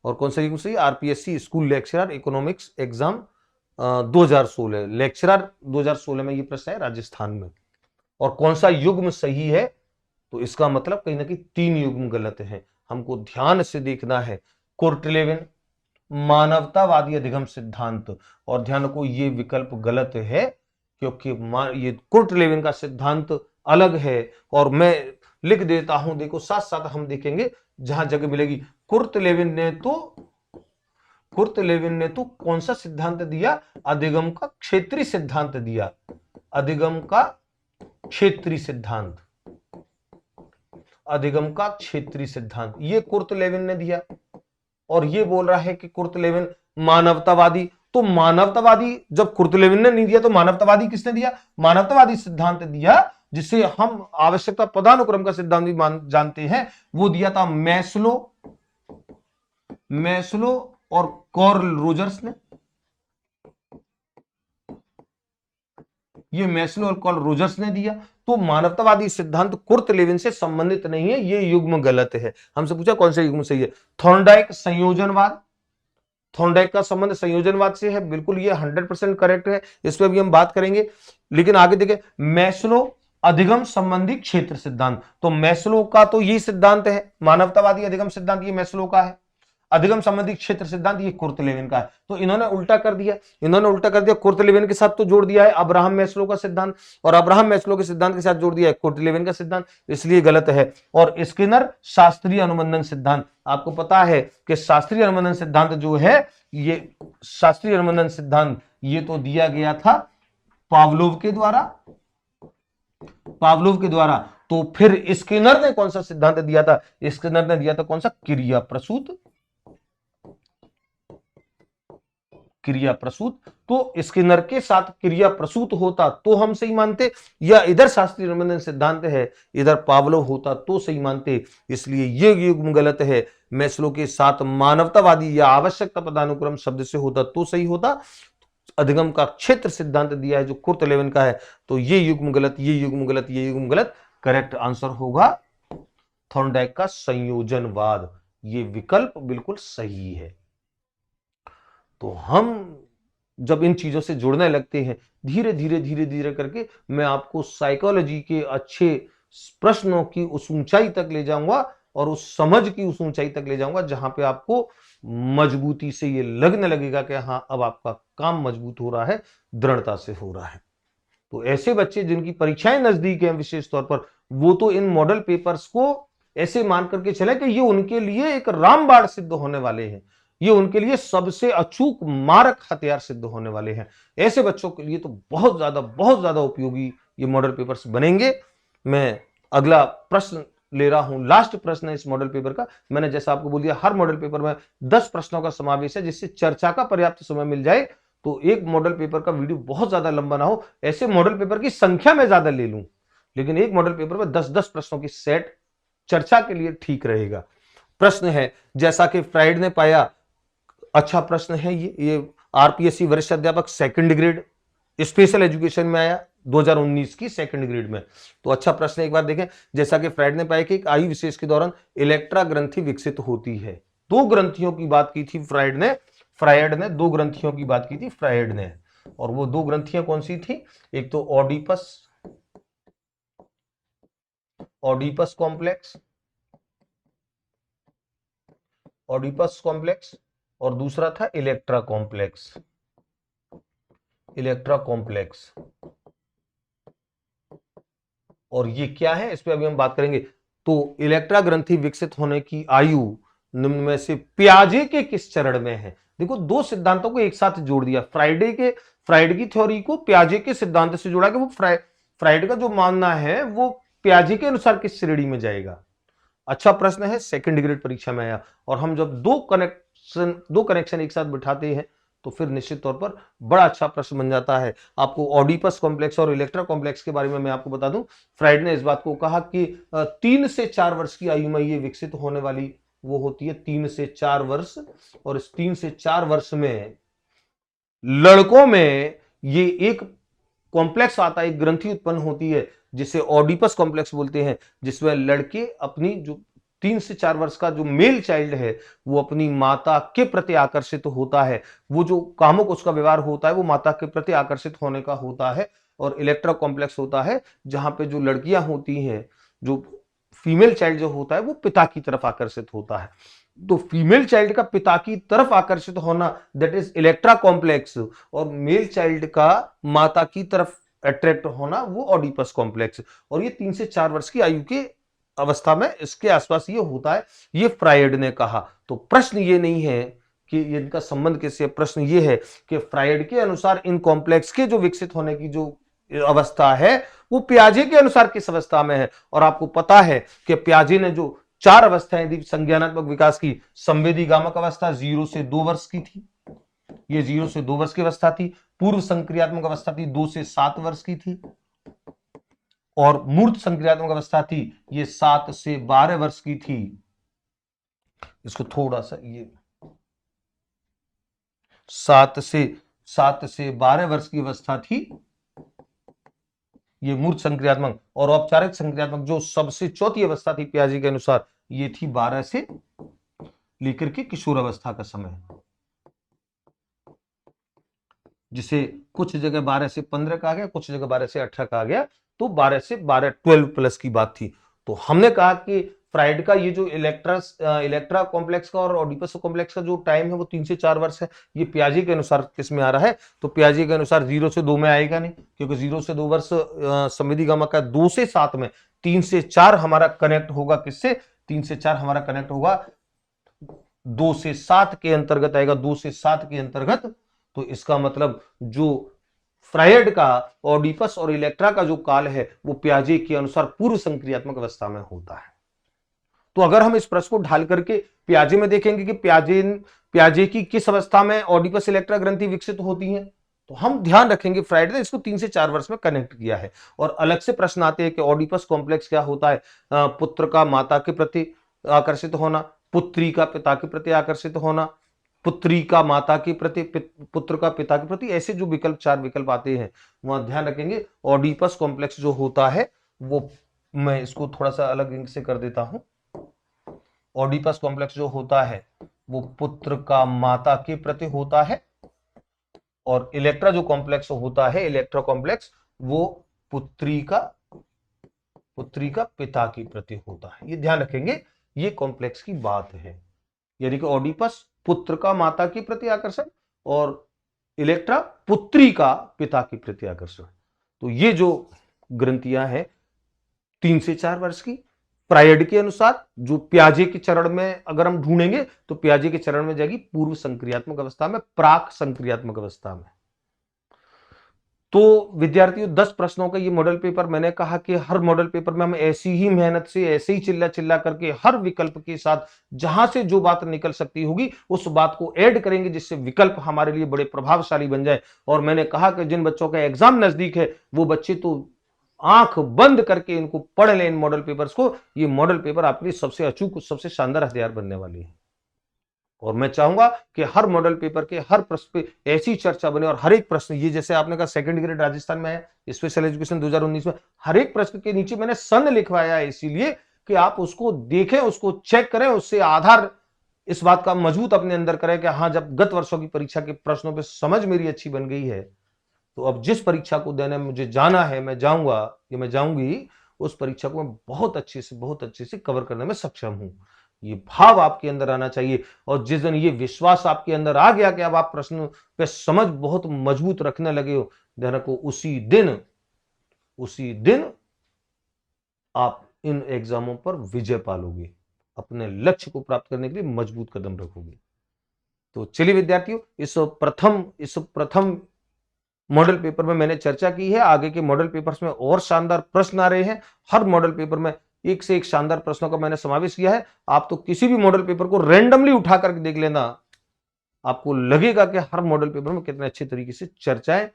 और कौन सा युग्म सही? RPSC school lecturer economics exam 2016, lecturer 2016 में ये प्रश्न है राजस्थान में। और कौन सा युग्म सही है? तो इसका मतलब कहीं ना कहीं 3 युग्म गलत है। हमको ध्यान से देखना है। कुर्टलेविन मानवतावादी अधिगम सिद्धांत, और ध्यान को ये विकल्प गलत है, क्योंकि ये कुर्टलेविन का सिद्धांत अलग है। और मैं लिख देता हूं, देखो साथ साथ हम देखेंगे जहां जगह मिलेगी। कुर्टलेविन ने तो कौन सा सिद्धांत दिया? अधिगम का क्षेत्रीय सिद्धांत दिया। अधिगम का क्षेत्रीय सिद्धांत, अधिगम का क्षेत्रीय सिद्धांत ये कुर्टलेविन ने दिया। और ये बोल रहा है कि कुर्टलेविन मानवतावादी। तो मानवतावादी जब कुर्टलेविन ने नहीं दिया तो मानवतावादी किसने दिया? मानवतावादी सिद्धांत दिया, जिसे हम आवश्यकता पदानुक्रम का सिद्धांत भी जानते हैं, वो दिया था मैस्लो और कार्ल रोजर्स ने। ये मैस्लो और कार्ल रोजर्स ने दिया। तो मानवतावादी सिद्धांत कुर्टलेविन से संबंधित नहीं है, ये युग्म गलत है। हमसे पूछा कौन सा युग्म सही है? थॉर्नडाइक संयोजनवाद, थॉर्नडाइक का संबंध संयोजनवाद से है, बिल्कुल ये 100% करेक्ट है, इस पर भी हम बात करेंगे। लेकिन आगे देखें, मैस्लो अधिगम संबंधी क्षेत्र सिद्धांत, तो मैस्लो का तो ये सिद्धांत है, मानवतावादी अधिगम सिद्धांत ये मैस्लो का है, अधिगम संबंधी क्षेत्र सिद्धांत ये कुर्तलेविन का है। तो इन्होंने उल्टा कर दिया, कुर्तलेविन के साथ तो जोड़ दिया है अब्राहम मैस्लो का सिद्धांत, और अब्राहम मैस्लो के सिद्धांत के साथ जोड़ दिया है कुर्तलेविन का सिद्धांत, इसलिए गलत है। और स्किनर शास्त्रीय अनुबंधन सिद्धांत, आपको पता है कि शास्त्रीय अनुबंधन सिद्धांत जो है, ये शास्त्रीय अनुबंधन सिद्धांत ये तो दिया गया था पावलोव के द्वारा। तो फिर स्किनर ने कौन सा सिद्धांत दिया था? स्किनर ने दिया था कौन सा? क्रिया प्रसूत। तो स्किनर के साथ क्रिया प्रसूत होता तो हम सही मानते, या इधर शास्त्रीय अनुबंधन सिद्धांत है इधर पावलोव होता तो सही मानते, इसलिए ये युग्म गलत है। मैस्लो के साथ मानवतावादी या आवश्यकता पदानुक्रम शब्द से होता तो सही होता। अधिगम का क्षेत्र सिद्धांत दिया है जो कुर्तलेविन का है, तो ये युग्म गलत, ये युग्म गलत, ये युग्म गलत। करेक्ट आंसर होगा थॉर्नडाइक का संयोजनवाद, ये विकल्प बिल्कुल सही है। तो हम जब इन चीजों से जुड़ने लगते हैं, धीरे धीरे करके मैं आपको साइकोलॉजी के अच्छे प्रश्नों की उस ऊंचाई तक ले जाऊंगा और उस समझ की उस ऊंचाई तक ले जाऊंगा जहां पे आपको मजबूती से ये लगने लगेगा कि हाँ अब आपका काम मजबूत हो रहा है, दृढ़ता से हो रहा है। तो ऐसे बच्चे जिनकी परीक्षाएं नजदीक हैं विशेष तौर पर, वो तो इन मॉडल पेपर्स को ऐसे मान करके चले कि ये उनके लिए एक रामबाण सिद्ध होने वाले हैं, ये उनके लिए सबसे अचूक मारक हथियार सिद्ध होने वाले हैं। ऐसे बच्चों के लिए तो बहुत ज्यादा उपयोगी ये मॉडल पेपर्स बनेंगे। मैं अगला प्रश्न ले रहा हूं, लास्ट प्रश्न है इस मॉडल पेपर का। मैंने जैसा आपको बोल दिया, हर मॉडल पेपर में 10 प्रश्नों का समावेश है, जिससे चर्चा का पर्याप्त समय मिल जाए, तो एक मॉडल पेपर का वीडियो बहुत ज्यादा लंबा ना हो। ऐसे मॉडल पेपर की संख्या में ज्यादा ले लूं, लेकिन एक मॉडल पेपर में 10-10 प्रश्नों की सेट चर्चा के लिए ठीक रहेगा। प्रश्न है, जैसा कि फ्राइड ने पाया, अच्छा प्रश्न है ये आरपीएससी वरिष्ठ अध्यापक सेकंड ग्रेड स्पेशल एजुकेशन में आया 2019 की सेकंड ग्रेड में। तो अच्छा प्रश्न, एक बार देखें। जैसा कि फ्राइड ने पाया कि एक आयु विशेष के दौरान इलेक्ट्रा ग्रंथि विकसित होती है। दो ग्रंथियों की बात की थी फ्राइड ने दो ग्रंथियों की बात की थी फ्राइड ने, और वो दो ग्रंथियां कौन सी थी? एक तो ऑडिपस कॉम्प्लेक्स और दूसरा था इलेक्ट्रा कॉम्प्लेक्स। और ये क्या है, इस पे अभी हम बात करेंगे। तो इलेक्ट्रा ग्रंथि विकसित होने की आयु निम्न में से पियाजे के किस चरण में है? देखो, दो सिद्धांतों को एक साथ जोड़ दिया। फ्राइड की थ्योरी को पियाजे के सिद्धांत से जोड़ा कि वो फ्राइड का जो मानना है वो पियाजे के अनुसार किस श्रेणी में जाएगा। अच्छा प्रश्न है, सेकंड ग्रेड परीक्षा में आया। और हम जब दो कनेक्शन एक साथ बिठाते हैं तो फिर निश्चित तौर पर बड़ा अच्छा प्रश्न बन जाता है। आपको ऑडिपस कॉम्प्लेक्स और इलेक्ट्रा कॉम्प्लेक्स के बारे में मैं आपको बता दूं, फ्राइड ने इस बात को कहा कि 3 से 4 वर्ष की आयु में ये विकसित होने वाली वो होती है 3 से 4 वर्ष। और इस 3 से 4 वर्ष में लड़कों में ये एक कॉम्प्लेक्स आता है, एक ग्रंथि उत्पन्न होती है जिसे ऑडिपस कॉम्प्लेक्स बोलते हैं, जिसमें लड़के अपनी जो 3 से 4 वर्ष का जो मेल चाइल्ड है वो अपनी माता के प्रति आकर्षित होता है। वो जो कामुक उसका व्यवहार होता है वो माता के प्रति आकर्षित होने का होता है। और इलेक्ट्रा कॉम्प्लेक्स होता है जहां पे जो लड़कियां होती हैं, जो फीमेल चाइल्ड जो होता है वो पिता की तरफ आकर्षित होता है। तो फीमेल चाइल्ड का पिता की तरफ आकर्षित होना दैट इज इलेक्ट्रा कॉम्प्लेक्स, और मेल चाइल्ड का माता की तरफ अट्रैक्ट होना वो ऑडिपस कॉम्प्लेक्स। और ये 3 से 4 वर्ष की आयु के अवस्था में इसके आसपास ये होता है, ये फ्राइड ने कहा। तो प्रश्न ये नहीं है कि इनका संबंध किससे, प्रश्न ये है कि फ्राइड के अनुसार इन कॉम्प्लेक्स के जो विकसित होने की जो अवस्था है वो पियाजे के अनुसार किस अवस्था में है। और आपको पता है कि पियाजे ने जो 4 अवस्थाएं दी संज्ञानात्मक विकास की, संवेदी गामक अवस्था 0 से 2 वर्ष की थी, ये 0 से 2 वर्ष की अवस्था थी। पूर्व संक्रियात्मक अवस्था थी 2 से 7 वर्ष की थी, और मूर्त संक्रियात्मक अवस्था थी ये 7 से 12 वर्ष की थी। इसको थोड़ा सा ये 7 से 12 वर्ष की अवस्था थी ये मूर्त संक्रियात्मक, और औपचारिक संक्रियात्मक जो सबसे चौथी अवस्था थी पियाजे के अनुसार ये थी 12 से लेकर के किशोर अवस्था का समय। जिसे कुछ जगह 12 से 15 कहा गया, कुछ जगह 12 से 18 कहा गया, तो 12 से 12 12 प्लस की बात थी। तो हमने कहा कि फ्राइड का ये जो इलेक्ट्रा कॉम्प्लेक्स का और ओडिपस कॉम्प्लेक्स का जो टाइम है वो 3 से 4 वर्ष है। ये पियाजे के अनुसार किसमें आ रहा है? तो पियाजे के अनुसार 0 से 2 में आएगा नहीं, क्योंकि 0 से 2 वर्ष संवेदी गामा का, 2 से 7 में, 3 से 4 हमारा कनेक्ट होगा किससे? 3 से 4 हमारा कनेक्ट होगा 2 से 7 के अंतर्गत आएगा, 2 से 7 के अंतर्गत। तो इसका मतलब जो फ्रायड का ओडिपस और इलेक्ट्रा का जो काल है वो पियाजे के अनुसार पूर्व संक्रियात्मक अवस्था में होता है। तो अगर हम इस प्रश्न को ढाल करके पियाजे में देखेंगे कि पियाजे की किस अवस्था में ओडिपस इलेक्ट्रा ग्रंथि विकसित होती है, तो हम ध्यान रखेंगे फ्रायड ने इसको 3 से 4 वर्ष में कनेक्ट किया है। और अलग से प्रश्न आते हैं कि ओडिपस कॉम्प्लेक्स क्या होता है? पुत्र का माता के प्रति आकर्षित होना, पुत्री का पिता के प्रति आकर्षित होना, पुत्री का माता के प्रति, पुत्र का पिता के प्रति, ऐसे जो विकल्प 4 विकल्प आते हैं वहां ध्यान रखेंगे। ओडिपस कॉम्प्लेक्स जो होता है वो, मैं इसको थोड़ा सा अलग इंक से कर देता हूं। ओडिपस कॉम्प्लेक्स जो होता है वो पुत्र का माता के प्रति होता है, और इलेक्ट्रा जो कॉम्प्लेक्स होता है, इलेक्ट्रा कॉम्प्लेक्स, वो पुत्री का पिता के प्रति होता है। ये ध्यान रखेंगे, ये कॉम्प्लेक्स की बात है। यानी कि ओडिपस पुत्र का माता के प्रति आकर्षण और इलेक्ट्रा पुत्री का पिता के प्रति आकर्षण। तो ये जो ग्रंथियां हैं 3 से 4 वर्ष की, फ्रायड के अनुसार जो पियाजे के चरण में अगर हम ढूंढेंगे तो पियाजे के चरण में जाएगी पूर्व संक्रियात्मक अवस्था में, प्राक संक्रियात्मक अवस्था में। तो विद्यार्थियों 10 प्रश्नों का ये मॉडल पेपर, मैंने कहा कि हर मॉडल पेपर में हम ऐसी ही मेहनत से, ऐसे ही चिल्ला चिल्ला करके हर विकल्प के साथ जहां से जो बात निकल सकती होगी उस बात को ऐड करेंगे, जिससे विकल्प हमारे लिए बड़े प्रभावशाली बन जाए। और मैंने कहा कि जिन बच्चों का एग्जाम नजदीक है वो बच्चे तो आंख बंद करके इनको पढ़ लें, इन मॉडल पेपर्स को। ये मॉडल पेपर आपके लिए सबसे अचूक, सबसे शानदार हथियार बनने वाली है। और मैं चाहूंगा कि हर मॉडल पेपर के हर प्रश्न पे ऐसी चर्चा बने, और हर एक प्रश्न, ये जैसे आपने कहा सेकंड ग्रेड राजस्थान में है, स्पेशल एजुकेशन 2019 में, हर एक प्रश्न के नीचे मैंने सन लिखवाया है, इसीलिए कि आप उसको देखें, उसको चेक करें, उससे आधार इस बात का मजबूत अपने अंदर करें कि हाँ, जब गत वर्षों की परीक्षा के प्रश्नों पर समझ मेरी अच्छी बन गई है, तो अब जिस परीक्षा को देने मुझे जाना है, मैं जाऊंगा या मैं जाऊंगी, उस परीक्षा को मैं बहुत अच्छे से कवर करने में सक्षम हूं। ये भाव आपके अंदर आना चाहिए। और जिस दिन ये विश्वास आपके अंदर आ गया कि अब आप प्रश्न पे समझ बहुत मजबूत रखने लगे हो, ध्यान रखो, उसी दिन आप इन एग्जामों पर विजय पालोगे, अपने लक्ष्य को प्राप्त करने के लिए मजबूत कदम रखोगे। तो चलिए विद्यार्थियों, इस प्रथम मॉडल पेपर में मैंने चर्चा की है। आगे के मॉडल पेपर्स में और शानदार प्रश्न आ रहे हैं। हर मॉडल पेपर में एक से एक शानदार प्रश्नों का मैंने समावेश किया है। आप तो किसी भी मॉडल पेपर को रैंडमली उठा करके देख लेना, आपको लगेगा कि हर मॉडल पेपर में कितने अच्छे तरीके से चर्चाएं,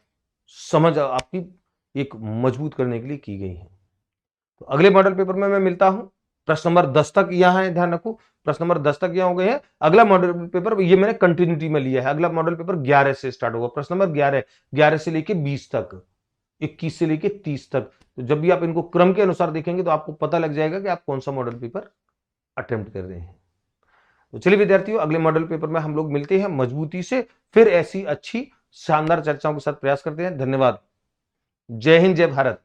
समझ आपकी एक मजबूत करने के लिए की गई है। तो अगले मॉडल पेपर में मैं मिलता हूं। प्रश्न नंबर 10 तक यहां है, ध्यान रखो, प्रश्न नंबर 10 तक यहां हो गए हैं। अगला मॉडल पेपर, ये मैंने कंटिन्यूटी में लिया है, अगला मॉडल पेपर 11 से स्टार्ट होगा। प्रश्न नंबर 11 से लेके 20 तक, 21 से लेके 30 तक। तो जब भी आप इनको क्रम के अनुसार देखेंगे तो आपको पता लग जाएगा कि आप कौन सा मॉडल पेपर अटेम्प्ट कर रहे हैं। तो चलिए विद्यार्थियों, अगले मॉडल पेपर में हम लोग मिलते हैं मजबूती से, फिर ऐसी अच्छी शानदार चर्चाओं के साथ प्रयास करते हैं। धन्यवाद। जय हिंद, जय भारत।